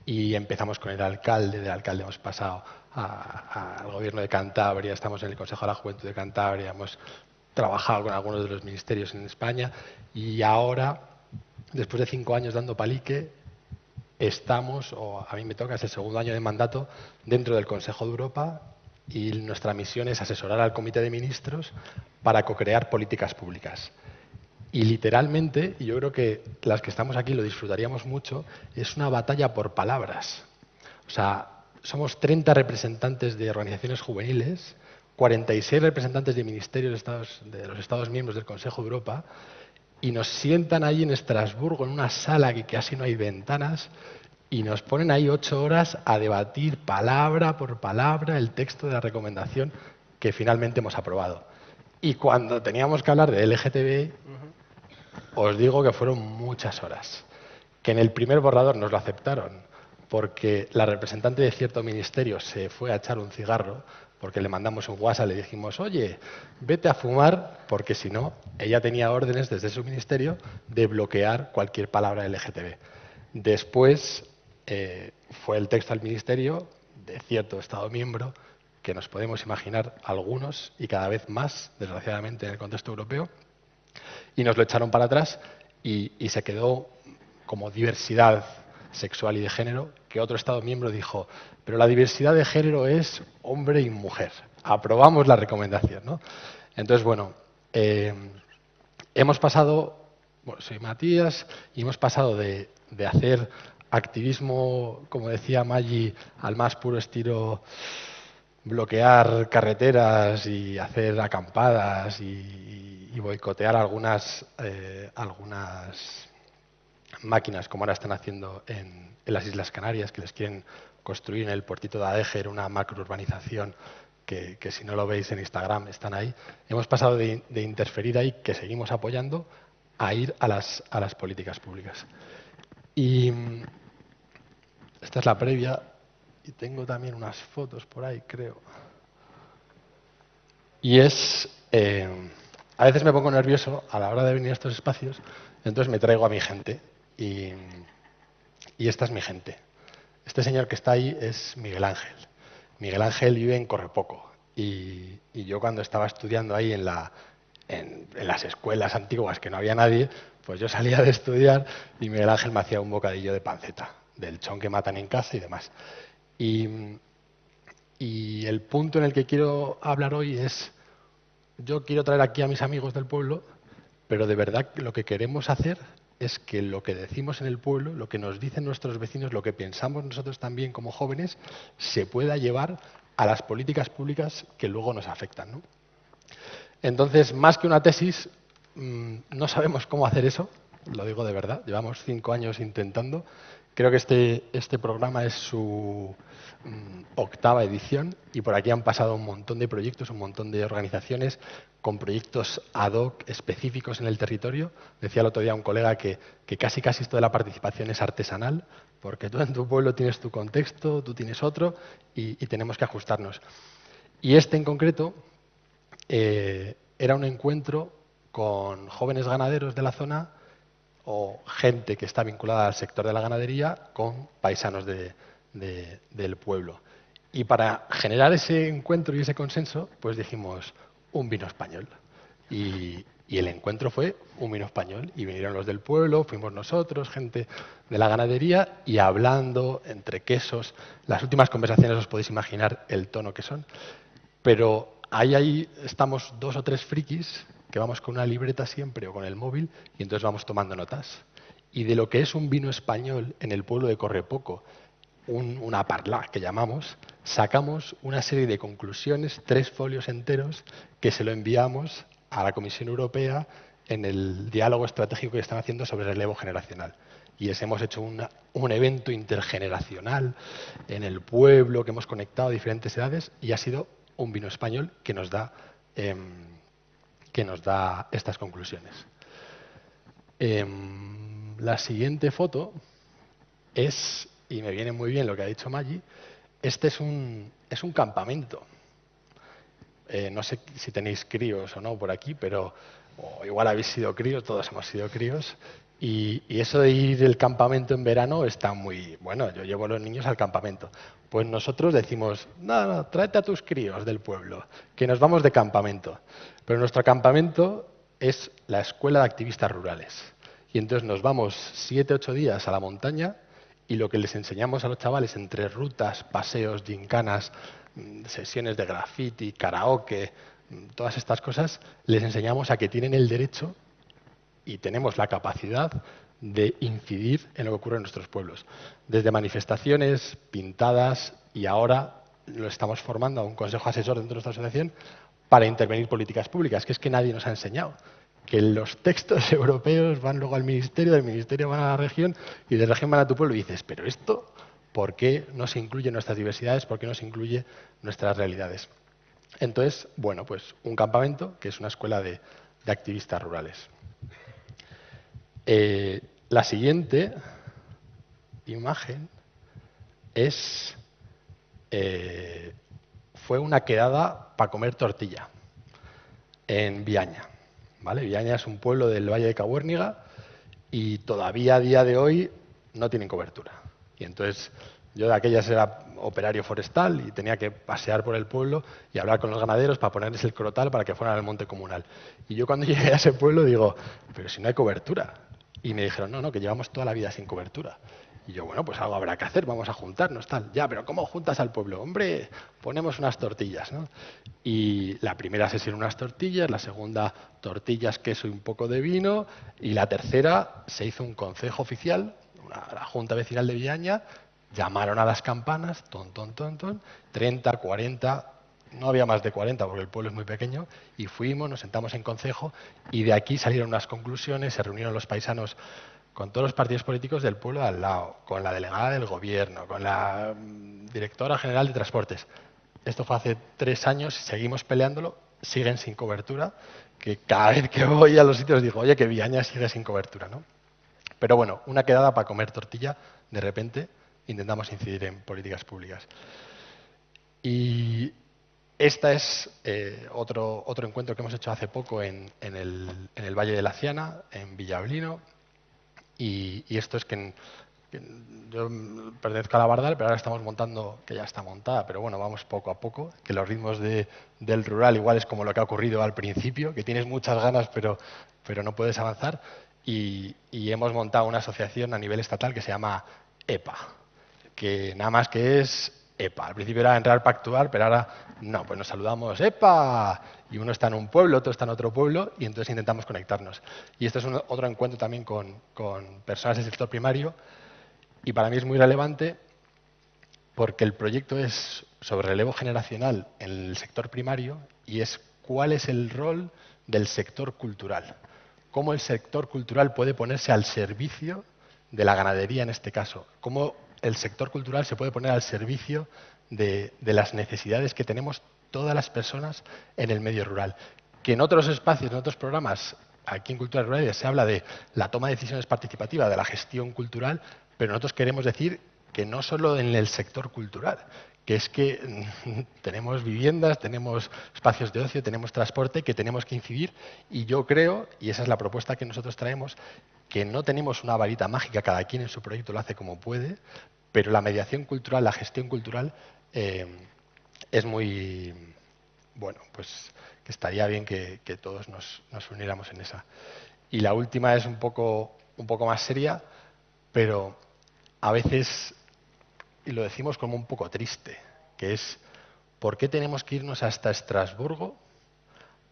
Y empezamos con el alcalde, del alcalde hemos pasado al gobierno de Cantabria, estamos en el Consejo de la Juventud de Cantabria, hemos trabajado con algunos de los ministerios en España y ahora, después de 5 años dando palique, estamos, o a mí me toca, es el segundo año de mandato dentro del Consejo de Europa y nuestra misión es asesorar al Comité de Ministros para co-crear políticas públicas. Y literalmente, y yo creo que las que estamos aquí lo disfrutaríamos mucho, es una batalla por palabras. O sea, somos 30 representantes de organizaciones juveniles, 46 representantes de ministerios de los Estados miembros del Consejo de Europa, y nos sientan ahí en Estrasburgo, en una sala que casi no hay ventanas, y nos ponen ahí 8 horas a debatir palabra por palabra el texto de la recomendación que finalmente hemos aprobado. Y cuando teníamos que hablar de LGTBI, os digo que fueron muchas horas. Que en el primer borrador nos lo aceptaron, porque la representante de cierto ministerio se fue a echar un cigarro, porque le mandamos un WhatsApp, le dijimos, oye, vete a fumar, porque si no, ella tenía órdenes desde su ministerio de bloquear cualquier palabra LGTB. Después fue el texto al ministerio de cierto Estado miembro, que nos podemos imaginar algunos y cada vez más, desgraciadamente, en el contexto europeo, y nos lo echaron para atrás y se quedó como diversidad sexual y de género, que otro Estado miembro dijo, pero la diversidad de género es hombre y mujer. Aprobamos la recomendación, ¿no? Entonces, bueno, hemos pasado, bueno, soy Matías, y hemos pasado de hacer activismo, como decía Maggi, al más puro estilo bloquear carreteras y hacer acampadas y boicotear algunas máquinas, como ahora están haciendo en las Islas Canarias, que les quieren construir en el puertito de Adéger una macrourbanización que si no lo veis en Instagram están ahí. Hemos pasado de interferir ahí, que seguimos apoyando, a ir a las políticas públicas. Y esta es la previa, y tengo también unas fotos por ahí, creo. Y a veces me pongo nervioso a la hora de venir a estos espacios, entonces me traigo a mi gente. Y esta es mi gente. Este señor que está ahí es Miguel Ángel. Miguel Ángel vive en Correpoco. Y yo cuando estaba estudiando ahí en las escuelas antiguas que no había nadie, pues yo salía de estudiar y Miguel Ángel me hacía un bocadillo de panceta, del chon que matan en casa y demás. Y el punto en el que quiero hablar hoy es, yo quiero traer aquí a mis amigos del pueblo, pero de verdad lo que queremos hacer es que lo que decimos en el pueblo, lo que nos dicen nuestros vecinos, lo que pensamos nosotros también como jóvenes, se pueda llevar a las políticas públicas que luego nos afectan, ¿no? Entonces, más que una tesis, no sabemos cómo hacer eso, lo digo de verdad, llevamos 5 años intentando. Creo que este programa es su 8ª edición y por aquí han pasado un montón de proyectos, un montón de organizaciones con proyectos ad hoc específicos en el territorio. Decía el otro día un colega que casi esto de la participación es artesanal, porque tú en tu pueblo tienes tu contexto, tú tienes otro y tenemos que ajustarnos. Y este en concreto era un encuentro con jóvenes ganaderos de la zona o gente que está vinculada al sector de la ganadería con paisanos del pueblo. Y para generar ese encuentro y ese consenso, pues dijimos un vino español. Y el encuentro fue un vino español. Y vinieron los del pueblo, fuimos nosotros, gente de la ganadería, y hablando entre quesos. Las últimas conversaciones os podéis imaginar el tono que son. Pero ahí estamos 2 o 3 frikis que vamos con una libreta siempre o con el móvil y entonces vamos tomando notas. Y de lo que es un vino español en el pueblo de Correpoco, una parlá que llamamos, sacamos una serie de conclusiones, 3 folios enteros, que se lo enviamos a la Comisión Europea en el diálogo estratégico que están haciendo sobre relevo generacional. Y hemos hecho un evento intergeneracional en el pueblo, que hemos conectado a diferentes edades y ha sido un vino español que nos da estas conclusiones. La siguiente foto es, y me viene muy bien lo que ha dicho Maggi, este es un campamento. No sé si tenéis críos o no por aquí, pero igual habéis sido críos, todos hemos sido críos. Y eso de ir del campamento en verano está muy... Bueno, yo llevo a los niños al campamento. Pues nosotros decimos, no, tráete a tus críos del pueblo, que nos vamos de campamento. Pero nuestro campamento es la Escuela de Activistas Rurales. Y entonces nos vamos 7 u 8 días a la montaña y lo que les enseñamos a los chavales entre rutas, paseos, gincanas, sesiones de graffiti, karaoke, todas estas cosas, les enseñamos a que tienen el derecho y tenemos la capacidad de incidir en lo que ocurre en nuestros pueblos. Desde manifestaciones, pintadas y ahora lo estamos formando a un consejo asesor dentro de nuestra asociación para intervenir políticas públicas, que es que nadie nos ha enseñado. Que los textos europeos van luego al ministerio, del ministerio van a la región y de la región van a tu pueblo y dices, pero esto, ¿por qué no se incluye nuestras diversidades? ¿Por qué no se incluye nuestras realidades? Entonces, bueno, pues un campamento que es una escuela de activistas rurales. La siguiente imagen fue una quedada para comer tortilla en Viaña. ¿Vale? Viaña es un pueblo del Valle de Cabuérniga y todavía a día de hoy no tienen cobertura. Y entonces yo de aquellas era operario forestal y tenía que pasear por el pueblo y hablar con los ganaderos para ponerles el crotal para que fueran al monte comunal. Y yo cuando llegué a ese pueblo digo, pero si no hay cobertura. Y me dijeron, no, que llevamos toda la vida sin cobertura. Y yo, bueno, pues algo habrá que hacer, vamos a juntarnos, tal. Ya, pero ¿cómo juntas al pueblo? Hombre, ponemos unas tortillas, ¿no? Y la primera sesión unas tortillas, la segunda tortillas, queso y un poco de vino, y la tercera se hizo un consejo oficial, la Junta Vecinal de Viaña, llamaron a las campanas, 30, 40, no había más de 40 porque el pueblo es muy pequeño, y fuimos, nos sentamos en consejo, y de aquí salieron unas conclusiones, se reunieron los paisanos con todos los partidos políticos del pueblo de al lado, con la delegada del gobierno, con la directora general de transportes. Esto fue hace 3 años y seguimos peleándolo, siguen sin cobertura, que cada vez que voy a los sitios digo, oye, que Villaña sigue sin cobertura, ¿no? Pero bueno, una quedada para comer tortilla, de repente intentamos incidir en políticas públicas. Y esta es otro encuentro que hemos hecho hace poco en el Valle de la Ciana, en Villablino. Y esto es que yo pertenezco a la Bardal, pero ahora estamos montando, que ya está montada, pero bueno, vamos poco a poco, que los ritmos del rural igual es como lo que ha ocurrido al principio, que tienes muchas ganas pero no puedes avanzar. Y hemos montado una asociación a nivel estatal que se llama EPA, que nada más que es EPA. Al principio era entrar para actuar, pero ahora no, pues nos saludamos EPA, y uno está en un pueblo, otro está en otro pueblo, y entonces intentamos conectarnos. Y esto es otro encuentro también con personas del sector primario, y para mí es muy relevante porque el proyecto es sobre relevo generacional en el sector primario y es cuál es el rol del sector cultural. Cómo el sector cultural puede ponerse al servicio de la ganadería en este caso. Cómo el sector cultural se puede poner al servicio de las necesidades que tenemos todas las personas en el medio rural. Que en otros espacios, en otros programas, aquí en Cultura Rural se habla de la toma de decisiones participativa, de la gestión cultural, pero nosotros queremos decir que no solo en el sector cultural, que es que tenemos viviendas, tenemos espacios de ocio, tenemos transporte, que tenemos que incidir, y yo creo, y esa es la propuesta que nosotros traemos, que no tenemos una varita mágica, cada quien en su proyecto lo hace como puede, pero la mediación cultural, la gestión cultural es muy, bueno, pues que estaría bien que todos nos uniéramos en esa. Y la última es un poco más seria, pero a veces, y lo decimos como un poco triste, que es ¿por qué tenemos que irnos hasta Estrasburgo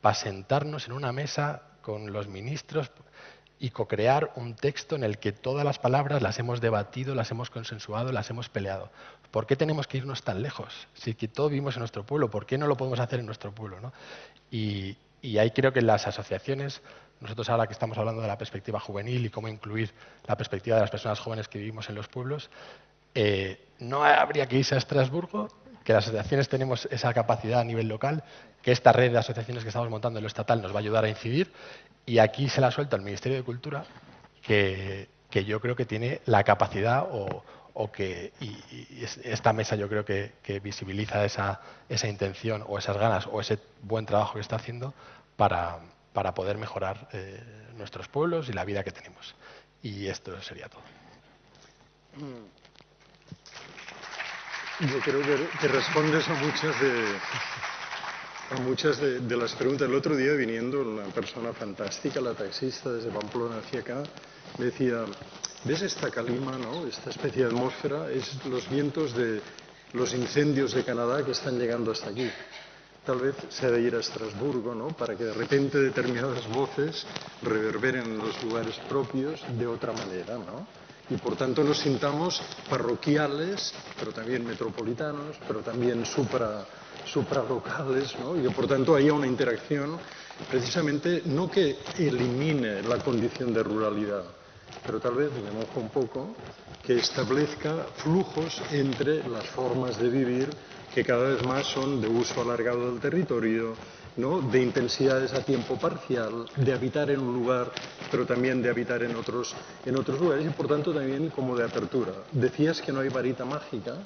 para sentarnos en una mesa con los ministros y co-crear un texto en el que todas las palabras las hemos debatido, las hemos consensuado, las hemos peleado? ¿Por qué tenemos que irnos tan lejos? Si que todos vivimos en nuestro pueblo, ¿por qué no lo podemos hacer en nuestro pueblo, ¿no? Y ahí creo que las asociaciones, nosotros ahora que estamos hablando de la perspectiva juvenil y cómo incluir la perspectiva de las personas jóvenes que vivimos en los pueblos, no habría que irse a Estrasburgo, que las asociaciones tenemos esa capacidad a nivel local, que esta red de asociaciones que estamos montando en lo estatal nos va a ayudar a incidir, y aquí se la suelto al Ministerio de Cultura, que yo creo que tiene la capacidad y esta mesa yo creo que visibiliza esa intención o esas ganas o ese buen trabajo que está haciendo para poder mejorar nuestros pueblos y la vida que tenemos. Y esto sería todo. Yo creo que respondes a muchas de las preguntas. El otro día, viniendo una persona fantástica, la taxista desde Pamplona hacia acá, me decía, ¿ves esta calima, ¿no? Esta especie de atmósfera? Es los vientos de los incendios de Canadá que están llegando hasta aquí. Tal vez se ha de ir a Estrasburgo, ¿no? Para que de repente determinadas voces reverberen en los lugares propios de otra manera, ¿no? Y por tanto nos sintamos parroquiales, pero también metropolitanos, pero también supralocales, ¿no? Y que por tanto haya una interacción precisamente no que elimine la condición de ruralidad, pero tal vez, me mojo un poco, que establezca flujos entre las formas de vivir que cada vez más son de uso alargado del territorio, ¿no? De intensidades a tiempo parcial, de habitar en un lugar, pero también de habitar en otros lugares y por tanto también como de apertura. Decías que no hay varita mágica,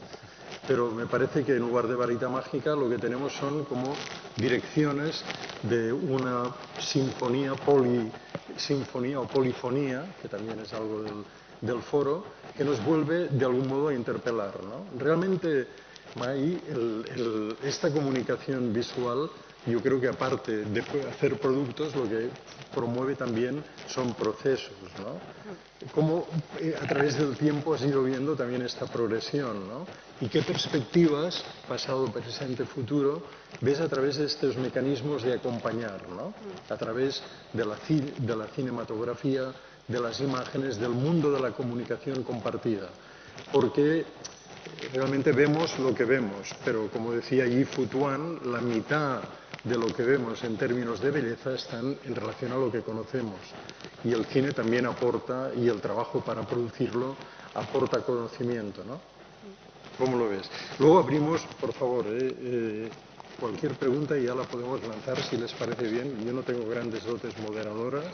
pero me parece que en lugar de varita mágica lo que tenemos son como direcciones de una sinfonía o polifonía, que también es algo del foro, que nos vuelve de algún modo a interpelar, ¿no? Realmente ahí esta comunicación visual, yo creo que aparte de hacer productos, lo que promueve también son procesos, ¿no? Cómo a través del tiempo has ido viendo también esta progresión, ¿no? Y qué perspectivas, pasado, presente, futuro, ves a través de estos mecanismos de acompañar, ¿no? A través de la cinematografía, de las imágenes, del mundo de la comunicación compartida. Porque realmente vemos lo que vemos, pero como decía Yi Fu Tuan, la mitad de lo que vemos en términos de belleza están en relación a lo que conocemos. Y el cine también aporta, y el trabajo para producirlo aporta conocimiento, ¿no? ¿Cómo lo ves? Luego abrimos, por favor, cualquier pregunta y ya la podemos lanzar si les parece bien. Yo no tengo grandes dotes moderadoras,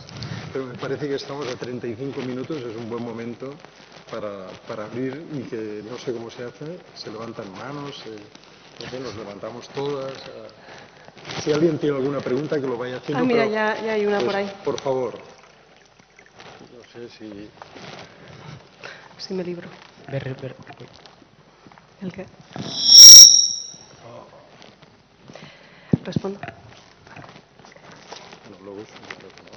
pero me parece que estamos a 35 minutos, es un buen momento para abrir y que no sé cómo se hace, se levantan manos, no sé, nos levantamos todas. Si alguien tiene alguna pregunta que lo vaya haciendo. Mira, pero, ya hay una pues, por ahí. Por favor. No sé si... Sí, me libro. ¿El qué? Respondo. Bueno, luego es un micrófono.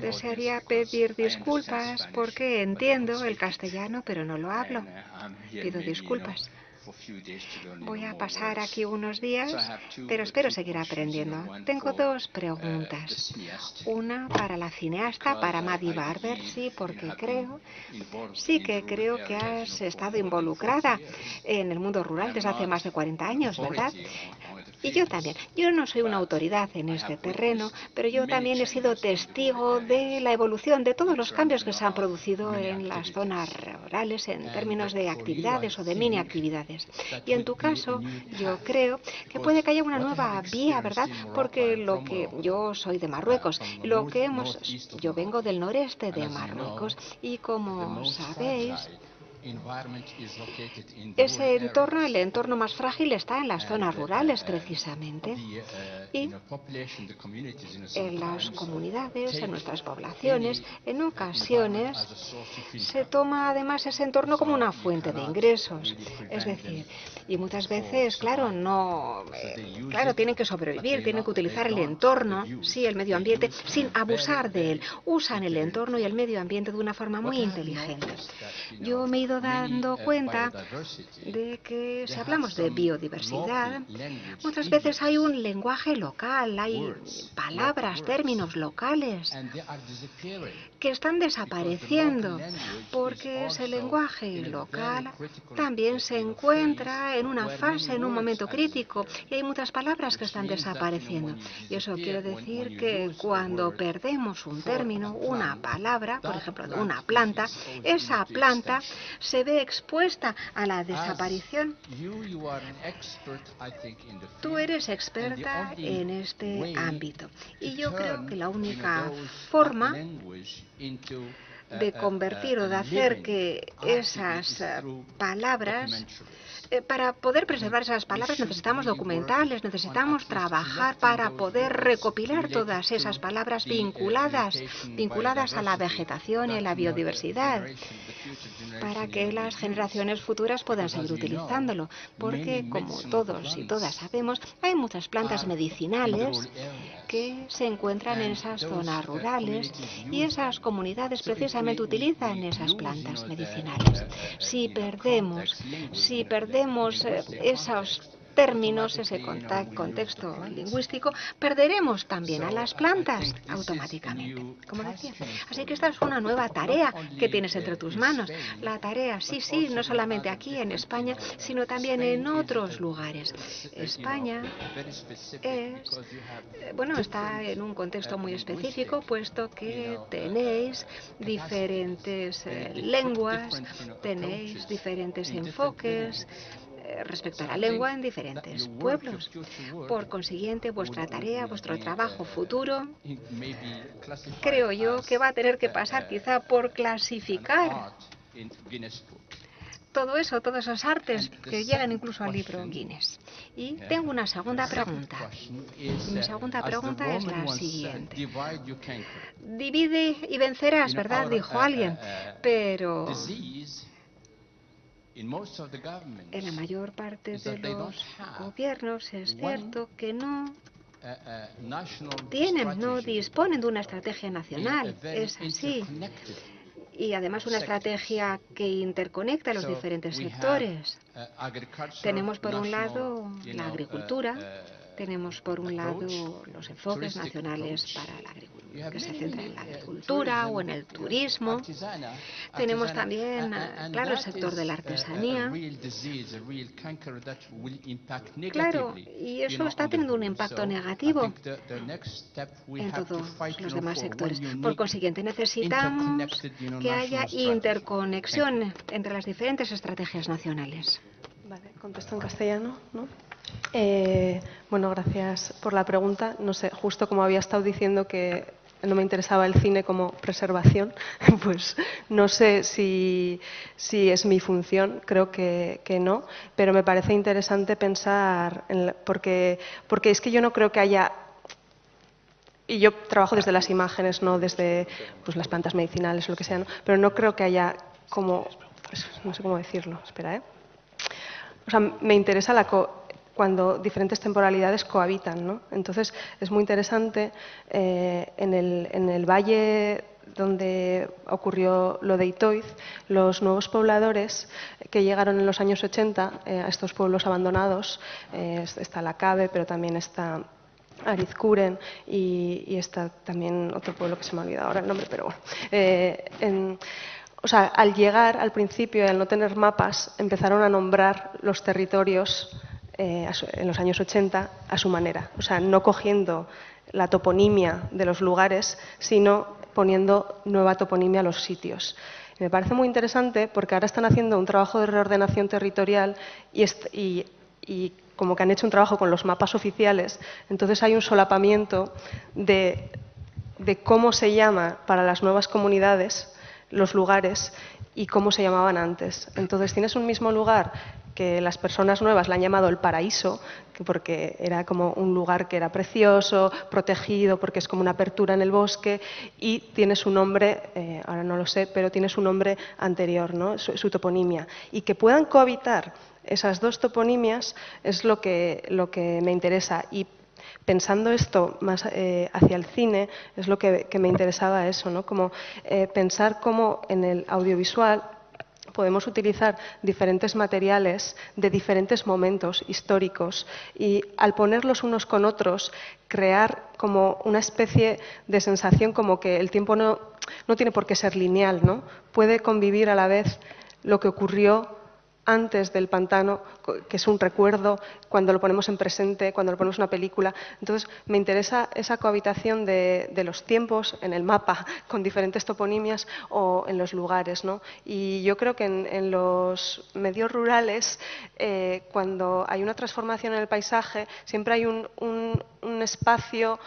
Desearía pedir disculpas porque entiendo el castellano, pero no lo hablo. Pido disculpas. Voy a pasar aquí unos días, pero espero seguir aprendiendo. Tengo dos preguntas. Una para la cineasta, para Maddie Barber, sí, porque creo que has estado involucrada en el mundo rural desde hace más de 40 años, ¿verdad? Y yo también. Yo no soy una autoridad en este terreno, pero yo también he sido testigo de la evolución, de todos los cambios que se han producido en las zonas rurales en términos de actividades o de mini actividades. Y en tu caso, yo creo que puede que haya una nueva vía, ¿verdad? Porque yo soy de Marruecos, yo vengo del noreste de Marruecos y como sabéis, el entorno más frágil está en las zonas rurales, precisamente. Y en las comunidades, en nuestras poblaciones, en ocasiones se toma además ese entorno como una fuente de ingresos. Es decir, y muchas veces, claro, tienen que sobrevivir, tienen que utilizar el entorno, sí, el medio ambiente, sin abusar de él. Usan el entorno y el medio ambiente de una forma muy inteligente. Yo me he ido dando cuenta de que si hablamos de biodiversidad, muchas veces hay un lenguaje local, hay palabras, términos locales que están desapareciendo, porque ese lenguaje local también se encuentra en una fase, en un momento crítico, y hay muchas palabras que están desapareciendo. Y eso quiere decir que cuando perdemos un término, una palabra, por ejemplo, de una planta, esa planta se ve expuesta a la desaparición. Tú eres experta en este ámbito y yo creo que la única forma de convertir o de hacer que esas palabras, para poder preservar esas palabras necesitamos documentales, necesitamos trabajar para poder recopilar todas esas palabras vinculadas a la vegetación y a la biodiversidad, para que las generaciones futuras puedan seguir utilizándolo, porque como todos y todas sabemos, hay muchas plantas medicinales que se encuentran en esas zonas rurales y esas comunidades precisamente utilizan esas plantas medicinales. Si perdemos esos términos, ese contexto lingüístico, perderemos también a las plantas automáticamente, como decía. Así que esta es una nueva tarea que tienes entre tus manos. La tarea, sí, no solamente aquí en España, sino también en otros lugares. España está en un contexto muy específico, puesto que tenéis diferentes lenguas, tenéis diferentes enfoques respecto a la lengua en diferentes pueblos. Por consiguiente, vuestra tarea, vuestro trabajo futuro, creo yo que va a tener que pasar quizá por clasificar todo eso, todas esas artes que llegan incluso al libro Guinness. Y tengo una segunda pregunta. Mi segunda pregunta es la siguiente. Divide y vencerás, ¿verdad? Dijo alguien. Pero en la mayor parte de los gobiernos es cierto que no disponen de una estrategia nacional. Es así. Y además una estrategia que interconecta los diferentes sectores. Tenemos por un lado la agricultura, tenemos por un lado los enfoques nacionales para la agricultura. que se centra en la agricultura o en el turismo. Tenemos también, claro, el sector de la artesanía. Claro, y eso está teniendo un impacto negativo en todos los demás sectores. Por consiguiente, necesitamos que haya interconexión entre las diferentes estrategias nacionales. Vale, contesto en castellano, ¿no? Bueno, gracias por la pregunta. No sé, justo como había estado diciendo que no me interesaba el cine como preservación, pues no sé si es mi función, creo que no, pero me parece interesante pensar, porque es que yo no creo que haya... Y yo trabajo desde las imágenes, no desde pues, las plantas medicinales o lo que sea, ¿no? Pero no creo que haya como... Pues, no sé cómo decirlo, espera, ¿eh? O sea, me interesa cuando diferentes temporalidades cohabitan, ¿no? Entonces, es muy interesante en el valle donde ocurrió lo de Itoiz, los nuevos pobladores que llegaron en los años 80 a estos pueblos abandonados, está La Cabe, pero también está Arizkuren y está también otro pueblo que se me ha olvidado ahora el nombre, pero bueno. O sea, al llegar al principio y al no tener mapas, empezaron a nombrar los territorios en los años 80 a su manera. O sea, no cogiendo la toponimia de los lugares, sino poniendo nueva toponimia a los sitios. Y me parece muy interesante porque ahora están haciendo un trabajo de reordenación territorial y como que han hecho un trabajo con los mapas oficiales, entonces hay un solapamiento de cómo se llama para las nuevas comunidades los lugares y cómo se llamaban antes. Entonces tienes un mismo lugar que las personas nuevas le han llamado el paraíso, porque era como un lugar que era precioso, protegido, porque es como una apertura en el bosque, y tiene su nombre, ahora no lo sé, pero tiene su nombre anterior, ¿no? Su toponimia. Y que puedan cohabitar esas dos toponimias es lo que me interesa. Y pensando esto más hacia el cine, es lo que me interesaba eso, ¿no? Como pensar cómo en el audiovisual podemos utilizar diferentes materiales de diferentes momentos históricos y al ponerlos unos con otros crear como una especie de sensación como que el tiempo no tiene por qué ser lineal, ¿no? Puede convivir a la vez lo que ocurrió antes del pantano, que es un recuerdo, cuando lo ponemos en presente, cuando lo ponemos en una película. Entonces, me interesa esa cohabitación de los tiempos en el mapa, con diferentes toponimias o en los lugares, ¿no? Y yo creo que en los medios rurales, cuando hay una transformación en el paisaje, siempre hay un espacio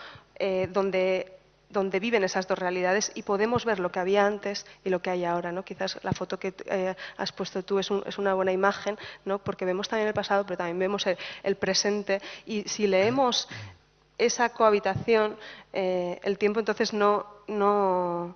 donde viven esas dos realidades y podemos ver lo que había antes y lo que hay ahora, ¿no? Quizás la foto que has puesto tú es una buena imagen, ¿no? Porque vemos también el pasado, pero también vemos el presente. Y si leemos esa cohabitación, el tiempo entonces no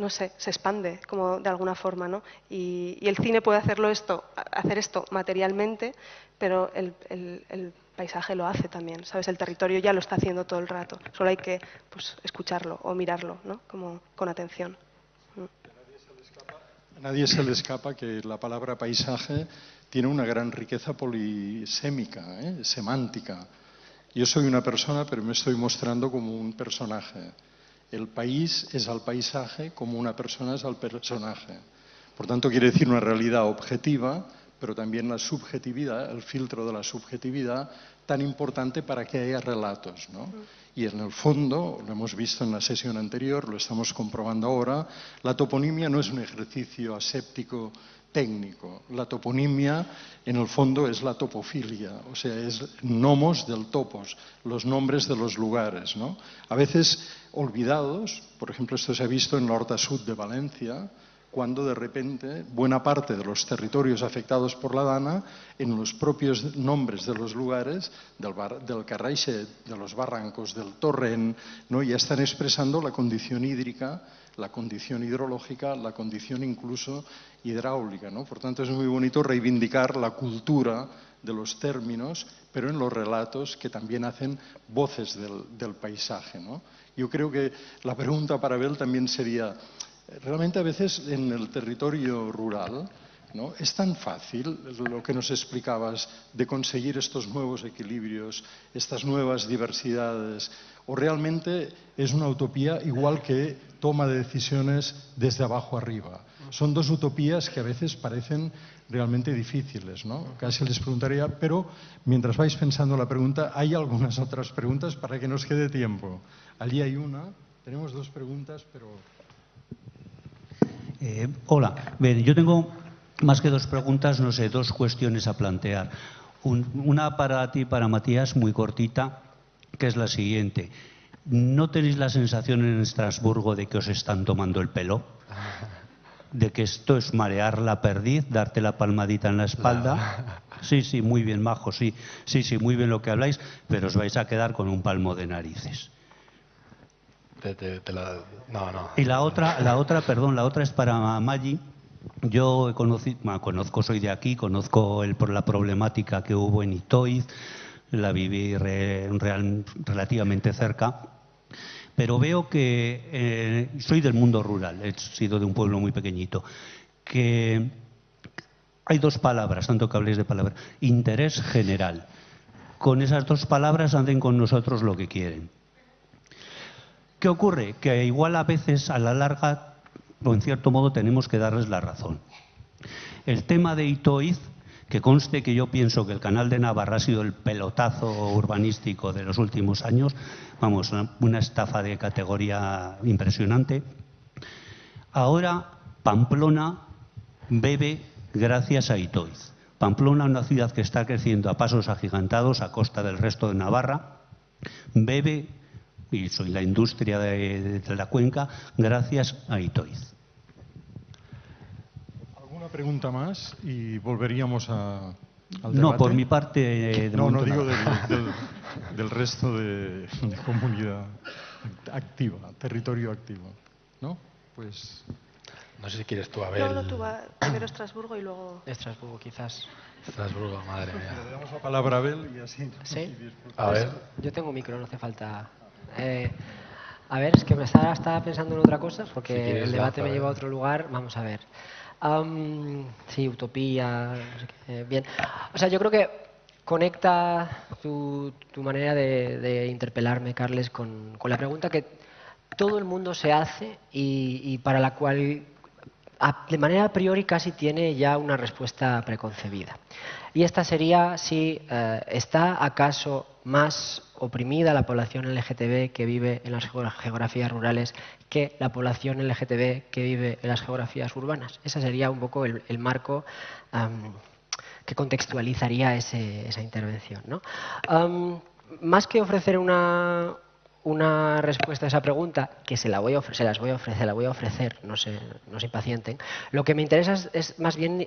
sé, se expande como de alguna forma, ¿no? Y el cine puede hacer esto materialmente, pero el paisaje lo hace también, ¿sabes? El territorio ya lo está haciendo todo el rato. Solo hay que pues, escucharlo o mirarlo, ¿no? Como con atención. A nadie se le escapa que la palabra paisaje tiene una gran riqueza polisémica, semántica. Yo soy una persona, pero me estoy mostrando como un personaje. El país es al paisaje como una persona es al personaje. Por tanto, quiere decir una realidad objetiva, pero también la subjetividad, el filtro de la subjetividad, tan importante para que haya relatos, ¿no? Y en el fondo, lo hemos visto en la sesión anterior, lo estamos comprobando ahora, la toponimia no es un ejercicio aséptico técnico. La toponimia, en el fondo, es la topofilia, o sea, es nomos del topos, los nombres de los lugares, ¿no? A veces olvidados, por ejemplo, esto se ha visto en la Horta Sud de Valencia, cuando de repente buena parte de los territorios afectados por la dana, en los propios nombres de los lugares, del Carraixet, de los barrancos, del torrent, ¿no? Ya están expresando la condición hídrica, la condición hidrológica, la condición incluso hidráulica, ¿no? Por tanto, es muy bonito reivindicar la cultura de los términos, pero en los relatos que también hacen voces del paisaje, ¿no? Yo creo que la pregunta para Abel también sería, realmente a veces en el territorio rural ¿no? Es tan fácil lo que nos explicabas de conseguir estos nuevos equilibrios, estas nuevas diversidades, o realmente es una utopía igual que toma de decisiones desde abajo arriba. Son dos utopías que a veces parecen realmente difíciles, ¿no? Casi les preguntaría, pero mientras vais pensando la pregunta, hay algunas otras preguntas para que nos quede tiempo. Allí hay una, tenemos dos preguntas, pero... Hola, bien, yo tengo más que dos preguntas, no sé, dos cuestiones a plantear. Una para ti, para Matías, muy cortita, que es la siguiente. ¿No tenéis la sensación en Estrasburgo de que os están tomando el pelo? ¿De que esto es marear la perdiz, darte la palmadita en la espalda? Sí, sí, muy bien, majo, sí, muy bien lo que habláis, pero os vais a quedar con un palmo de narices. No. Y la otra es para Maggi. Yo conozco, soy de aquí, conozco por la problemática que hubo en Itoiz, la viví relativamente cerca, pero veo que soy del mundo rural, he sido de un pueblo muy pequeñito, que hay dos palabras, tanto que habléis de palabras, interés general. Con esas dos palabras hacen con nosotros lo que quieren. ¿Qué ocurre? Que igual a veces, a la larga, o en cierto modo, tenemos que darles la razón. El tema de Itoiz, que conste que yo pienso que el Canal de Navarra ha sido el pelotazo urbanístico de los últimos años, vamos, una estafa de categoría impresionante. Ahora Pamplona bebe gracias a Itoiz. Pamplona, una ciudad que está creciendo a pasos agigantados a costa del resto de Navarra, bebe, y soy la industria de la cuenca, gracias a Itoiz. ¿Alguna pregunta más? Y volveríamos al debate. No, por mi parte... no digo del resto de comunidad activa, territorio activo. ¿No? Pues... No sé si quieres tú, Abel. No, tú va primero Estrasburgo y luego... Estrasburgo, quizás. Estrasburgo, madre mía. Le damos la palabra a Abel y así... ¿Sí? A ver. Yo tengo micro, no hace falta... a ver, es que estaba pensando en otra cosa, porque Si quieres, el debate me lanza, lleva a otro lugar. Vamos a ver. Sí, utopía, no sé qué, bien. O sea, yo creo que conecta tu manera de interpelarme, Carles, con la pregunta que todo el mundo se hace y para la cual de manera a priori casi tiene ya una respuesta preconcebida. Y esta sería si ¿está acaso más oprimida la población LGTB que vive en las geografías rurales que la población LGTB que vive en las geografías urbanas? Ese sería un poco el marco que contextualizaría esa intervención, ¿no? Más que ofrecer una respuesta a esa pregunta, que se la voy a ofrecer, no se impacienten. Lo que me interesa es más bien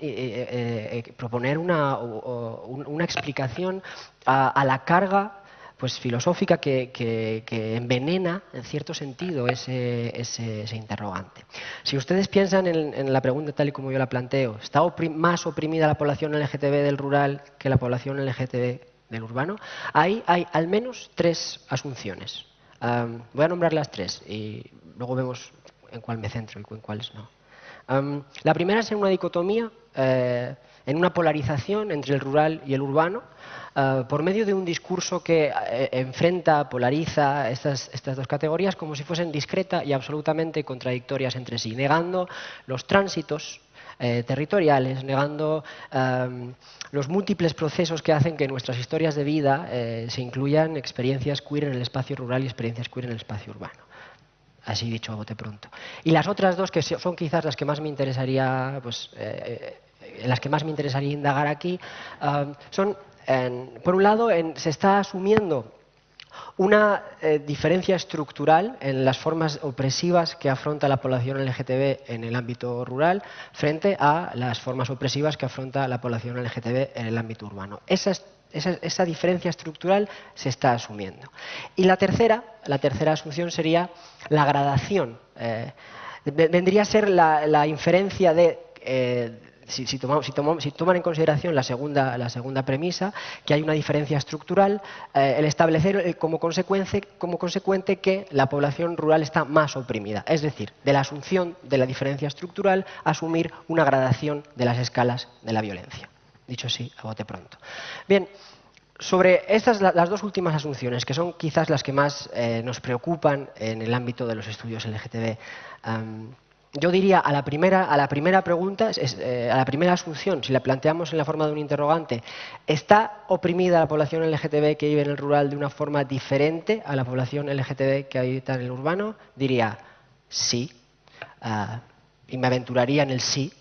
proponer una explicación a la carga pues filosófica que envenena, en cierto sentido, ese interrogante. Si ustedes piensan en la pregunta tal y como yo la planteo, ¿está más oprimida la población LGTB del rural que la población LGTB del urbano? Hay al menos tres asunciones. Voy a nombrar las tres y luego vemos en cuál me centro y en cuáles no. La primera es en una dicotomía, en una polarización entre el rural y el urbano, por medio de un discurso que polariza estas dos categorías como si fuesen discreta y absolutamente contradictorias entre sí, negando los tránsitos territoriales, negando los múltiples procesos que hacen que en nuestras historias de vida se incluyan experiencias queer en el espacio rural y experiencias queer en el espacio urbano. Así dicho a bote pronto. Y las otras dos, que son quizás las que más me interesaría, en las que más me interesaría indagar aquí, son, por un lado, se está asumiendo una diferencia estructural en las formas opresivas que afronta la población LGTB en el ámbito rural frente a las formas opresivas que afronta la población LGTB en el ámbito urbano. Esa diferencia estructural se está asumiendo. Y la tercera asunción sería la gradación. Vendría a ser la inferencia de si toman en consideración la segunda premisa, que hay una diferencia estructural, el establecer como consecuente que la población rural está más oprimida. Es decir, de la asunción de la diferencia estructural, asumir una gradación de las escalas de la violencia. Dicho así, a bote pronto. Bien. Sobre las dos últimas asunciones, que son quizás las que más nos preocupan en el ámbito de los estudios LGTB, yo diría a la primera pregunta, a la primera asunción, si la planteamos en la forma de un interrogante, ¿está oprimida la población LGTB que vive en el rural de una forma diferente a la población LGTB que habita en el urbano? Diría sí. Y me aventuraría en el sí,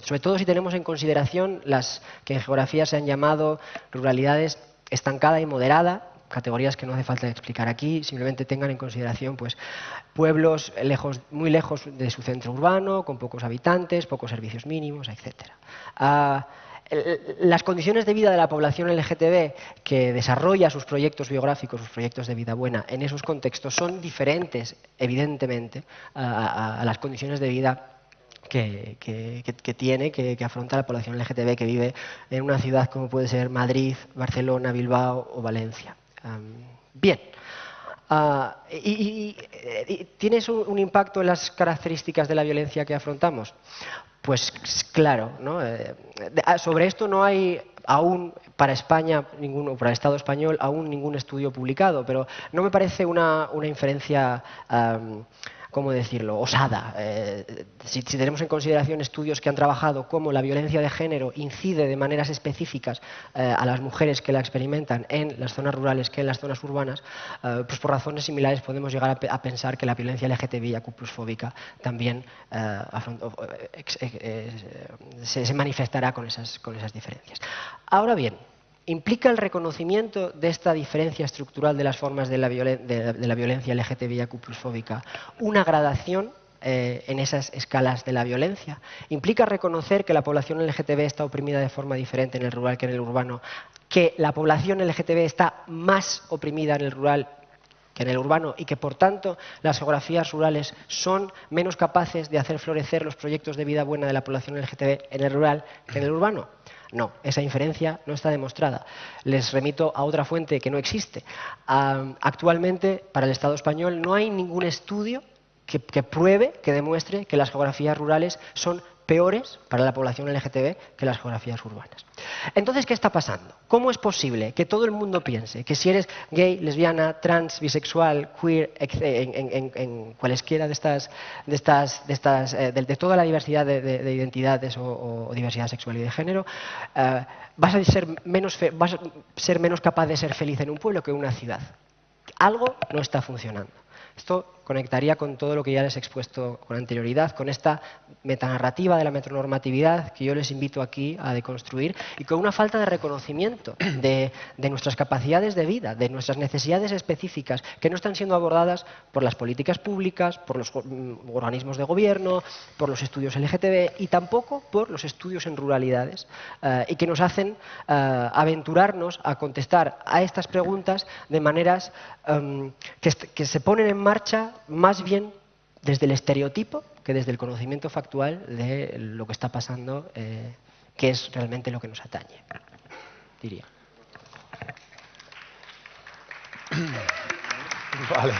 sobre todo si tenemos en consideración las que en geografía se han llamado ruralidades estancada y moderada, categorías que no hace falta explicar aquí, simplemente tengan en consideración pues, pueblos muy lejos de su centro urbano, con pocos habitantes, pocos servicios mínimos, etc. Las condiciones de vida de la población LGTB que desarrolla sus proyectos biográficos, sus proyectos de vida buena en esos contextos son diferentes, evidentemente, a las condiciones de vida que afronta la población LGTB que vive en una ciudad como puede ser Madrid, Barcelona, Bilbao o Valencia. Bien. ¿Tiene eso un impacto en las características de la violencia que afrontamos? Pues claro, ¿no? Sobre esto no hay aún para España, para el Estado español, aún ningún estudio publicado, pero no me parece una inferencia ¿cómo decirlo?, osada. Si tenemos en consideración estudios que han trabajado cómo la violencia de género incide de maneras específicas a las mujeres que la experimentan en las zonas rurales que en las zonas urbanas, pues por razones similares podemos llegar a pensar que la violencia LGTBI +fóbica también se manifestará con esas diferencias. Ahora bien, ¿implica el reconocimiento de esta diferencia estructural de las formas de la violencia LGTBI +fóbica una gradación en esas escalas de la violencia? ¿Implica reconocer que la población LGTB está oprimida de forma diferente en el rural que en el urbano? ¿Que la población LGTB está más oprimida en el rural que en el urbano y que, por tanto, las geografías rurales son menos capaces de hacer florecer los proyectos de vida buena de la población LGTB en el rural que en el urbano? No, esa inferencia no está demostrada. Les remito a otra fuente que no existe. Actualmente, para el Estado español, no hay ningún estudio que pruebe, que demuestre que las geografías rurales son peores para la población LGTB que las geografías urbanas. Entonces, ¿qué está pasando? ¿Cómo es posible que todo el mundo piense que si eres gay, lesbiana, trans, bisexual, queer, en cualesquiera de toda la diversidad de identidades o diversidad sexual y de género, vas a ser menos capaz de ser feliz en un pueblo que en una ciudad? Algo no está funcionando. Esto conectaría con todo lo que ya les he expuesto con anterioridad, con esta metanarrativa de la metronormatividad que yo les invito aquí a deconstruir y con una falta de reconocimiento de nuestras capacidades de vida, de nuestras necesidades específicas que no están siendo abordadas por las políticas públicas, por los organismos de gobierno, por los estudios LGTB y tampoco por los estudios en ruralidades y que nos hacen aventurarnos a contestar a estas preguntas de maneras que se ponen en marcha más bien desde el estereotipo que desde el conocimiento factual de lo que está pasando, que es realmente lo que nos atañe, diría. Vale.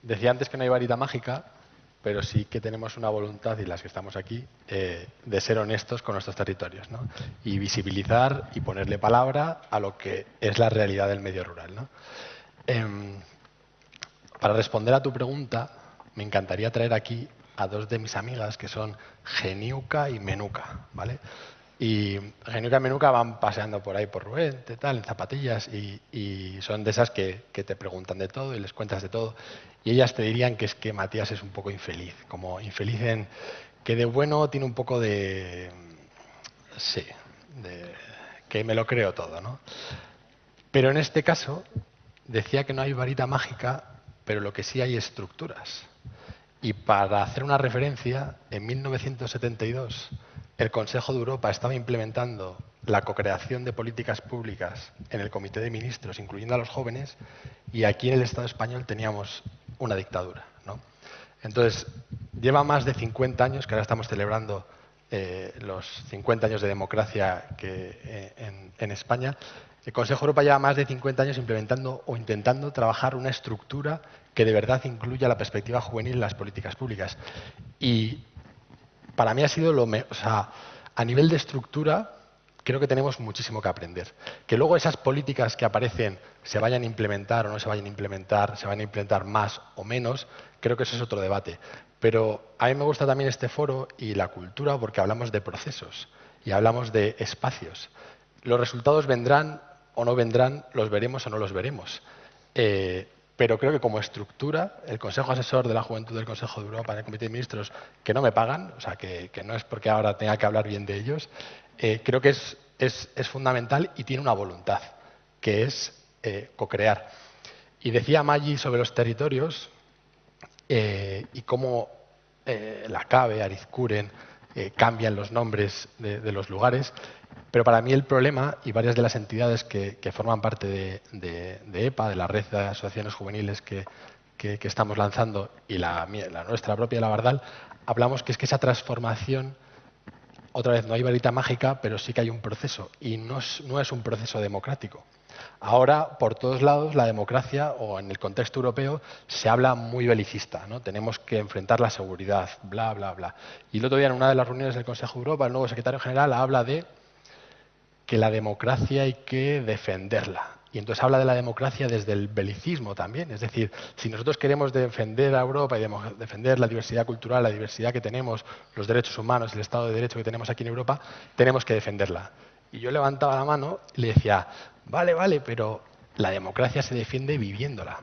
Decía antes que no hay varita mágica, pero sí que tenemos una voluntad, y las que estamos aquí, de ser honestos con nuestros territorios, ¿no? Y visibilizar y ponerle palabra a lo que es la realidad del medio rural, ¿no? Para responder a tu pregunta, me encantaría traer aquí a dos de mis amigas, que son Geniuca y Menuca, ¿vale? Y Geniuca y Menuca van paseando por ahí por Ruente, tal, en zapatillas, y son de esas que te preguntan de todo y les cuentas de todo. Y ellas te dirían que es que Matías es un poco infeliz, como infeliz en que de bueno tiene un poco de... sí, de que me lo creo todo, ¿no? Pero en este caso decía que no hay varita mágica, pero lo que sí hay estructuras. Y para hacer una referencia, en 1972 el Consejo de Europa estaba implementando la co-creación de políticas públicas en el Comité de Ministros, incluyendo a los jóvenes, y aquí en el Estado español teníamos una dictadura, ¿no? Entonces, lleva más de 50 años, que ahora estamos celebrando los 50 años de democracia en España. El Consejo de Europa lleva más de 50 años implementando o intentando trabajar una estructura que de verdad incluya la perspectiva juvenil en las políticas públicas. Y para mí ha sido a nivel de estructura, creo que tenemos muchísimo que aprender. Que luego esas políticas que aparecen se vayan a implementar o no se vayan a implementar más o menos, creo que eso es otro debate. Pero a mí me gusta también este foro y la cultura porque hablamos de procesos y hablamos de espacios. Los resultados vendrán o no vendrán, los veremos o no los veremos. Pero creo que como estructura, el Consejo Asesor de la Juventud del Consejo de Europa, en el Comité de Ministros, que no me pagan, o sea, que no es porque ahora tenga que hablar bien de ellos, creo que es fundamental y tiene una voluntad, que es co-crear. Y decía Maggi sobre los territorios y cómo la CABE, Arizkuren, cambian los nombres de los lugares. Pero para mí el problema, y varias de las entidades que forman parte de EPA, de la red de asociaciones juveniles que estamos lanzando, y la nuestra propia, la Bardal, hablamos que es que esa transformación, otra vez no hay varita mágica, pero sí que hay un proceso, y no es un proceso democrático. Ahora, por todos lados, la democracia, o en el contexto europeo, se habla muy belicista, ¿no? Tenemos que enfrentar la seguridad, bla, bla, bla. Y el otro día, en una de las reuniones del Consejo de Europa, el nuevo secretario general habla de que la democracia hay que defenderla. Y entonces habla de la democracia desde el belicismo también. Es decir, si nosotros queremos defender a Europa y defender la diversidad cultural, la diversidad que tenemos, los derechos humanos, el Estado de Derecho que tenemos aquí en Europa, tenemos que defenderla. Y yo levantaba la mano y le decía, vale, pero la democracia se defiende viviéndola.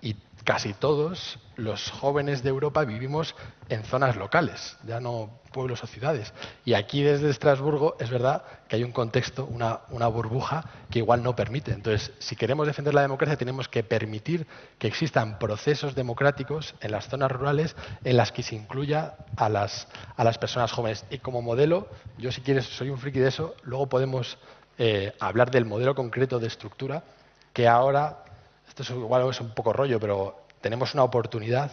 Y casi todos los jóvenes de Europa vivimos en zonas locales, ya no pueblos o ciudades. Y aquí desde Estrasburgo es verdad que hay un contexto, una burbuja que igual no permite. Entonces, si queremos defender la democracia, tenemos que permitir que existan procesos democráticos en las zonas rurales en las que se incluya a las personas jóvenes. Y como modelo, yo si quieres, soy un friki de eso, luego podemos hablar del modelo concreto de estructura que ahora, esto igual es un poco rollo, pero tenemos una oportunidad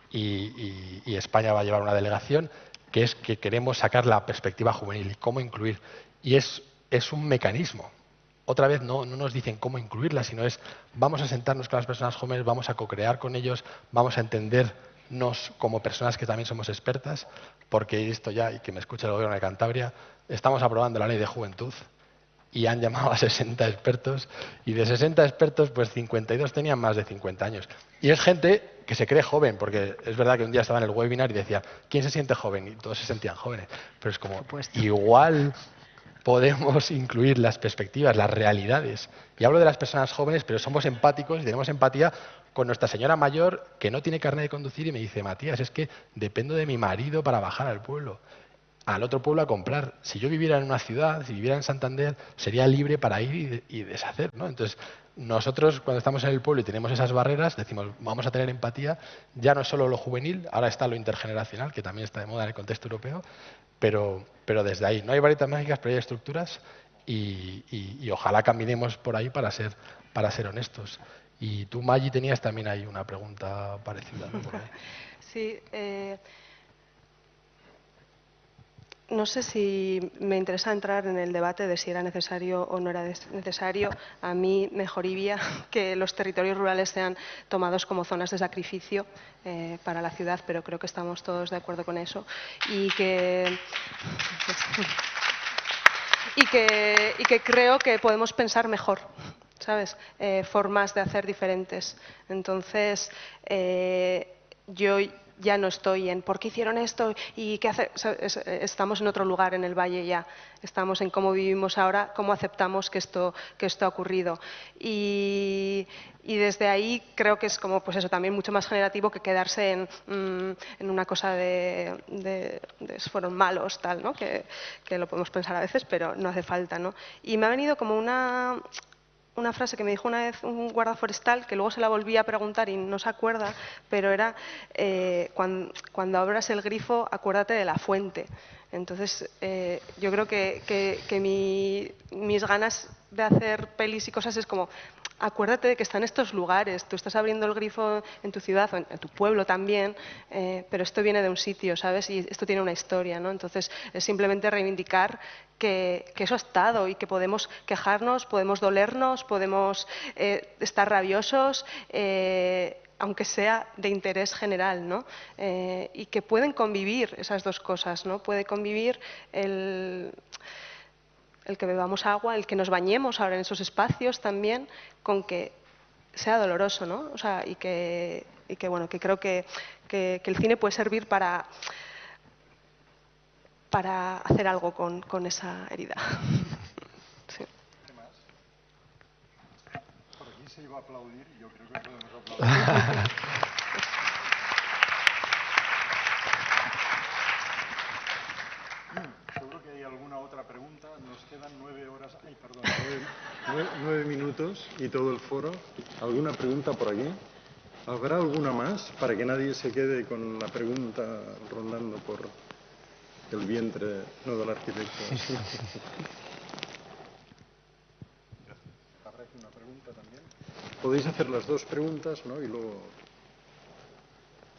y España va a llevar una delegación, que es que queremos sacar la perspectiva juvenil y cómo incluir. Y es un mecanismo. Otra vez no nos dicen cómo incluirla, sino vamos a sentarnos con las personas jóvenes, vamos a co-crear con ellos, vamos a entendernos como personas que también somos expertas, porque esto ya, y que me escuche el gobierno de Cantabria, estamos aprobando la ley de juventud y han llamado a 60 expertos, y de 60 expertos, pues 52 tenían más de 50 años. Y es gente que se cree joven, porque es verdad que un día estaba en el webinar y decía, ¿quién se siente joven? Y todos se sentían jóvenes. Pero es como, igual podemos incluir las perspectivas, las realidades. Y hablo de las personas jóvenes, pero somos empáticos y tenemos empatía con nuestra señora mayor que no tiene carnet de conducir y me dice, Matías, es que dependo de mi marido para bajar al pueblo, al otro pueblo a comprar. Si yo viviera en una ciudad, si viviera en Santander, sería libre para ir y deshacer, ¿no? Entonces, nosotros cuando estamos en el pueblo y tenemos esas barreras, decimos, vamos a tener empatía, ya no es solo lo juvenil, ahora está lo intergeneracional, que también está de moda en el contexto europeo, pero desde ahí. No hay varitas mágicas, pero hay estructuras y ojalá caminemos por ahí para ser honestos. Y tú, Maggi, tenías también ahí una pregunta parecida, ¿no? Por ahí. Sí, no sé si me interesa entrar en el debate de si era necesario o no era necesario. A mí mejoriría que los territorios rurales sean tomados como zonas de sacrificio para la ciudad, pero creo que estamos todos de acuerdo con eso. Y que creo que podemos pensar mejor, ¿sabes? Formas de hacer diferentes. Entonces, yo ya no estoy en ¿por qué hicieron esto? ¿Y qué hacer? Estamos en otro lugar en el valle ya. Estamos en cómo vivimos ahora, cómo aceptamos que esto ha ocurrido. Y desde ahí creo que es como, pues eso, también mucho más generativo que quedarse en una cosa de fueron malos, tal, ¿no? Que lo podemos pensar a veces, pero no hace falta, ¿no? Y me ha venido como una frase que me dijo una vez un guarda forestal, que luego se la volví a preguntar y no se acuerda, pero era cuando abras el grifo, acuérdate de la fuente. Entonces, yo creo que mis ganas de hacer pelis y cosas es como acuérdate de que está en estos lugares. Tú estás abriendo el grifo en tu ciudad o en tu pueblo también, pero esto viene de un sitio, ¿sabes? Y esto tiene una historia, ¿no? Entonces, es simplemente reivindicar que eso ha estado y que podemos quejarnos, podemos dolernos, podemos estar rabiosos, aunque sea de interés general, ¿no? Y que pueden convivir esas dos cosas, ¿no? Puede convivir el que bebamos agua, el que nos bañemos ahora en esos espacios también, con que sea doloroso, ¿no? O sea, y que bueno, que creo que el cine puede servir para hacer algo con esa herida. Sí. ¿Qué más? Por aquí se iba a aplaudir y yo creo que podemos aplaudir. Seguro que hay alguna otra pregunta. Nos quedan 9 horas. Ay, perdón. 9 minutos y todo el foro. ¿Alguna pregunta por aquí? ¿Habrá alguna más para que nadie se quede con la pregunta rondando por el vientre, no del arquitecto? ¿Habrá una pregunta también? Podéis hacer las dos preguntas, ¿no? Y luego...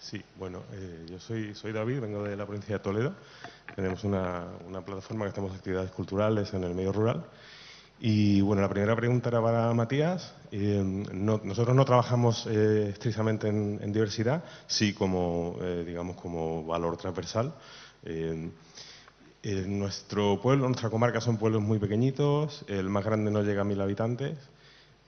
Sí, bueno, yo soy David, vengo de la provincia de Toledo. Tenemos una plataforma que hacemos actividades culturales en el medio rural. Y bueno, la primera pregunta era para Matías. Nosotros no trabajamos estrictamente en diversidad, sí como, digamos, como valor transversal. Nuestro pueblo, nuestra comarca son pueblos muy pequeñitos, el más grande no llega a 1000 habitantes.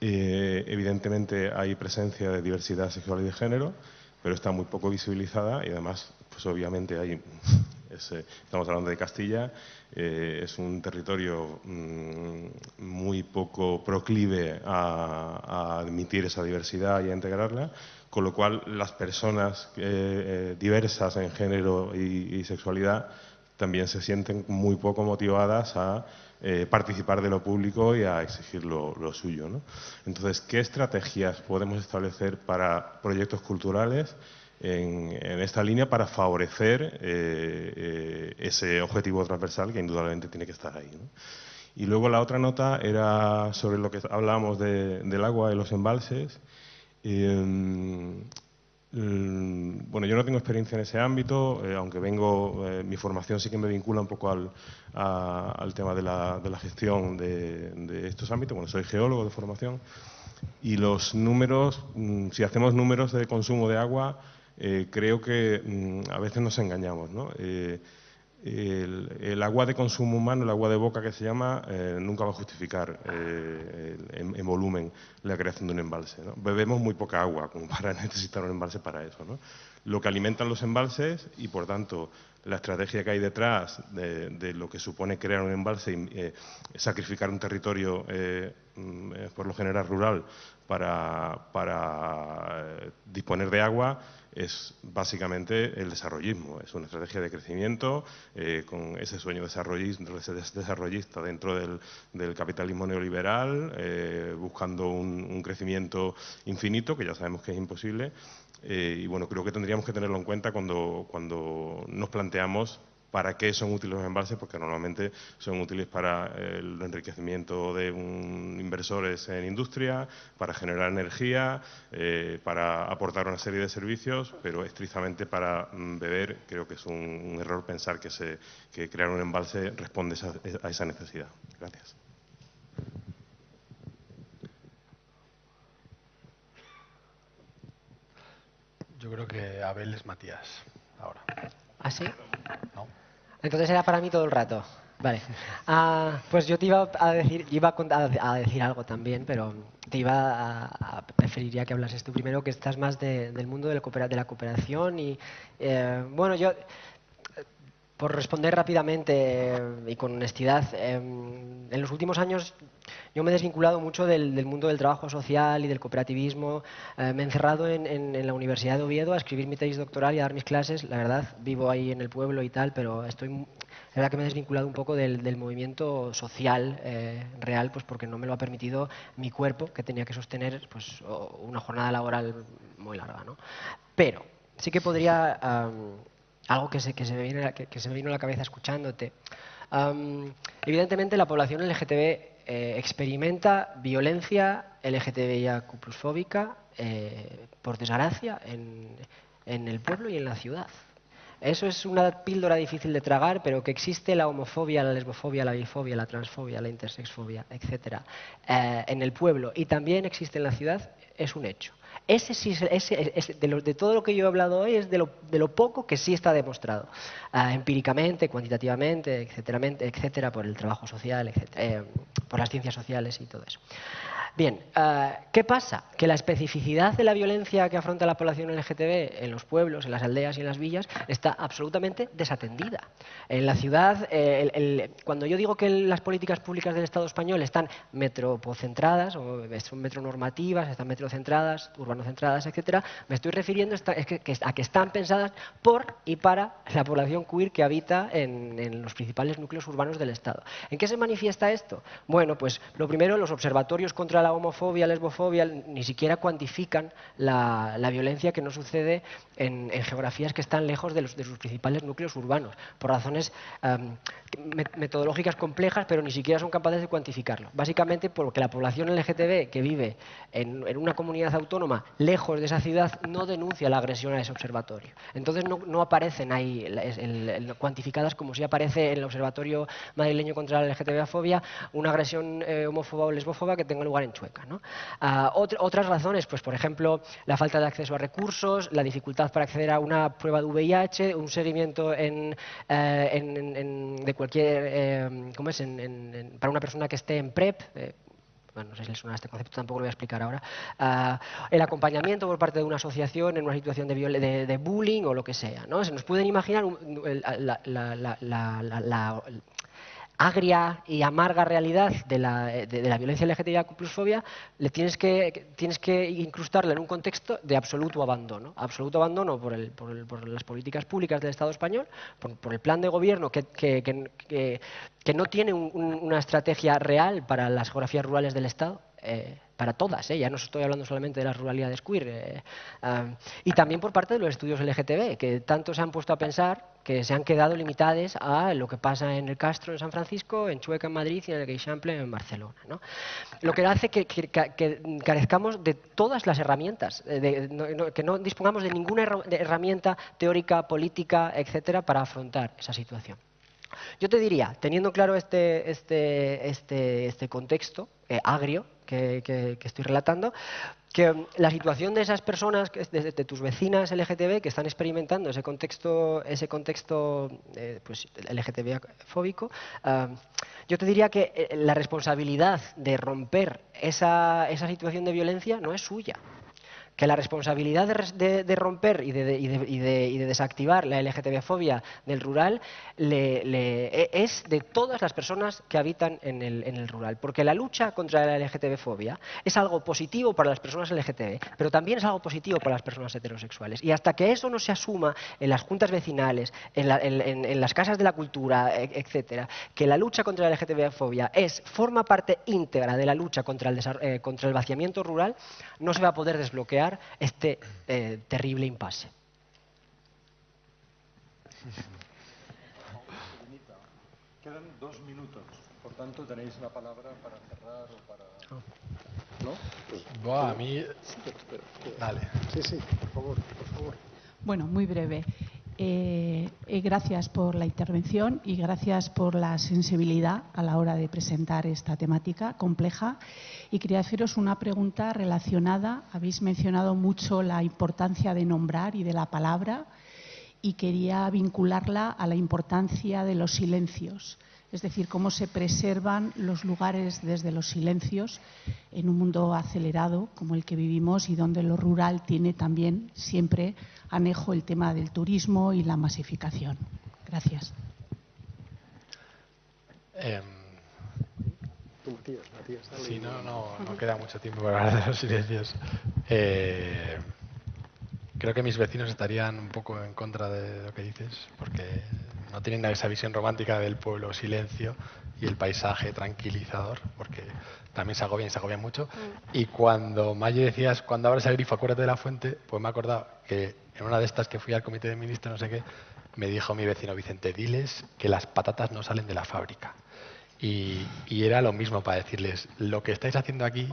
Evidentemente hay presencia de diversidad sexual y de género, pero está muy poco visibilizada y además, pues obviamente hay, estamos hablando de Castilla, es un territorio muy poco proclive a admitir esa diversidad y a integrarla, con lo cual las personas diversas en género y sexualidad también se sienten muy poco motivadas a participar de lo público y a exigir lo suyo, ¿no? Entonces, ¿qué estrategias podemos establecer para proyectos culturales en esta línea para favorecer ese objetivo transversal que indudablemente tiene que estar ahí, ¿no? Y luego la otra nota era sobre lo que hablábamos del agua y los embalses. Bueno, yo no tengo experiencia en ese ámbito, aunque mi formación sí que me vincula un poco al tema de la gestión de estos ámbitos. Bueno, soy geólogo de formación y los números, si hacemos números de consumo de agua, creo que a veces nos engañamos, ¿no? El agua de consumo humano, el agua de boca que se llama, nunca va a justificar en volumen la creación de un embalse, ¿no? Bebemos muy poca agua como para necesitar un embalse para eso, ¿no? Lo que alimentan los embalses y, por tanto, la estrategia que hay detrás de lo que supone crear un embalse y sacrificar un territorio, por lo general rural, para disponer de agua, es básicamente el desarrollismo. Es una estrategia de crecimiento con ese sueño desarrollista dentro del capitalismo neoliberal, buscando un crecimiento infinito, que ya sabemos que es imposible. Y bueno, creo que tendríamos que tenerlo en cuenta cuando nos planteamos para qué son útiles los embalses, porque normalmente son útiles para el enriquecimiento de inversores en industria, para generar energía, para aportar una serie de servicios, pero estrictamente para beber creo que es un error pensar que crear un embalse responde a esa necesidad. Gracias. Yo creo que Abel es Matías, ahora. ¿Ah, sí? ¿No? Entonces era para mí todo el rato. Vale. Pues yo te iba a decir, a decir algo también, pero preferiría que hablases tú primero, que estás más del mundo de la cooperación y, bueno, yo... Por responder rápidamente y con honestidad, en los últimos años yo me he desvinculado mucho del mundo del trabajo social y del cooperativismo. Me he encerrado en la Universidad de Oviedo a escribir mi tesis doctoral y a dar mis clases. La verdad, vivo ahí en el pueblo y tal, pero la verdad que me he desvinculado un poco del movimiento social real, pues porque no me lo ha permitido mi cuerpo, que tenía que sostener pues una jornada laboral muy larga, ¿no? Pero sí que podría... algo que se me vino a la cabeza escuchándote. Evidentemente, la población LGTB experimenta violencia LGTBIQ+fóbica, por desgracia, en el pueblo y en la ciudad. Eso es una píldora difícil de tragar, pero que existe la homofobia, la lesbofobia, la bifobia, la transfobia, la intersexfobia, etc. En el pueblo y también existe en la ciudad, es un hecho. Ese sí, de todo lo que yo he hablado hoy es de lo poco que sí está demostrado, empíricamente, cuantitativamente, etcétera, por el trabajo social, por las ciencias sociales y todo eso. Bien, ¿qué pasa? Que la especificidad de la violencia que afronta la población LGTB en los pueblos, en las aldeas y en las villas está absolutamente desatendida. En la ciudad, cuando yo digo que las políticas públicas del Estado español están metropocentradas, o son metronormativas, están metrocentradas, urbanocentradas, etcétera, me estoy refiriendo a que están pensadas por y para la población queer que habita en los principales núcleos urbanos del Estado. ¿En qué se manifiesta esto? Bueno, pues lo primero, los observatorios contra la homofobia, lesbofobia, ni siquiera cuantifican la violencia que no sucede en geografías que están lejos de sus principales núcleos urbanos, por razones metodológicas complejas, pero ni siquiera son capaces de cuantificarlo. Básicamente porque la población LGTB que vive en una comunidad autónoma lejos de esa ciudad no denuncia la agresión a ese observatorio. Entonces no aparecen ahí cuantificadas como si aparece en el Observatorio Madrileño contra la LGTB-fobia una agresión homófoba o lesbófoba que tenga lugar en Chueca, ¿no? Otras razones, pues por ejemplo, la falta de acceso a recursos, la dificultad para acceder a una prueba de VIH, un seguimiento de cualquier, para una persona que esté en PrEP, bueno, no sé si les suena este concepto, tampoco lo voy a explicar ahora, el acompañamiento por parte de una asociación en una situación de bullying o lo que sea, ¿no? Se nos pueden imaginar la agria y amarga realidad de la violencia LGTBIQ+fobia, tienes que incrustarla en un contexto de absoluto abandono por las políticas públicas del Estado español, por el plan de gobierno que no tiene una estrategia real para las geografías rurales del Estado. Para todas, ya no estoy hablando solamente de las ruralidades queer, y también por parte de los estudios LGTB, que tanto se han puesto a pensar que se han quedado limitadas a lo que pasa en el Castro en San Francisco, en Chueca en Madrid y en el Geixample en Barcelona, ¿no? Lo que hace que carezcamos de todas las herramientas, que no dispongamos de ninguna herramienta teórica, política, etcétera, para afrontar esa situación. Yo te diría, teniendo claro este contexto agrio que estoy relatando, que la situación de esas personas, de tus vecinas LGTB que están experimentando ese contexto pues, LGTB-fóbico, yo te diría que la responsabilidad de romper esa situación de violencia no es suya. Que la responsabilidad de romper y de desactivar la LGTB-fobia del rural es de todas las personas que habitan en el rural. Porque la lucha contra la LGTB-fobia es algo positivo para las personas LGTB, pero también es algo positivo para las personas heterosexuales. Y hasta que eso no se asuma en las juntas vecinales, en las casas de la cultura, etcétera, que la lucha contra la LGTB-fobia forma parte íntegra de la lucha contra el vaciamiento rural, no se va a poder desbloquear este terrible impasse. Quedan 2 minutos, por tanto tenéis la palabra para cerrar o para... ¿No? Pues, a mí... Dale. Sí, por favor. Bueno, muy breve. Gracias por la intervención y gracias por la sensibilidad a la hora de presentar esta temática compleja. Y quería haceros una pregunta relacionada. Habéis mencionado mucho la importancia de nombrar y de la palabra y quería vincularla a la importancia de los silencios. Es decir, cómo se preservan los lugares desde los silencios en un mundo acelerado como el que vivimos y donde lo rural tiene también siempre anejo el tema del turismo y la masificación. Gracias. Matías, dale. Sí, no queda mucho tiempo para hablar de los silencios. Creo creo que mis vecinos estarían un poco en contra de lo que dices, porque no tienen esa visión romántica del pueblo silencio y el paisaje tranquilizador, porque también se agobian mucho. Y cuando Maggi decías, cuando abres el grifo, acuérdate de la fuente, pues me he acordado que en una de estas que fui al comité de ministros, no sé qué, me dijo mi vecino Vicente, diles que las patatas no salen de la fábrica. Y era lo mismo para decirles, lo que estáis haciendo aquí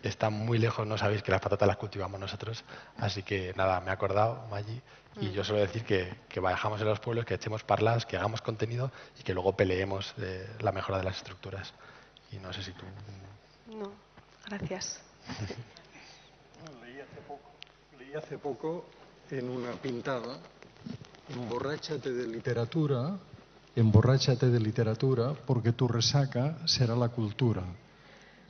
está muy lejos, no sabéis que las patatas las cultivamos nosotros. Así que nada, me he acordado, Maggi, y yo suelo decir que bajamos en los pueblos, que echemos parlas, que hagamos contenido y que luego peleemos la mejora de las estructuras. Y no sé si tú... No, gracias. Leí hace poco en una pintada, emborráchate de literatura porque tu resaca será la cultura.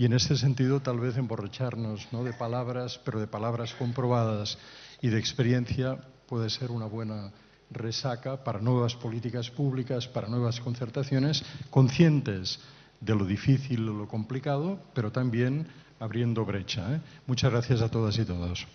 Y en este sentido tal vez emborracharnos, ¿no?, de palabras, pero de palabras comprobadas y de experiencia puede ser una buena resaca para nuevas políticas públicas, para nuevas concertaciones, conscientes de lo difícil, de lo complicado, pero también abriendo brecha. Muchas gracias a todas y todos.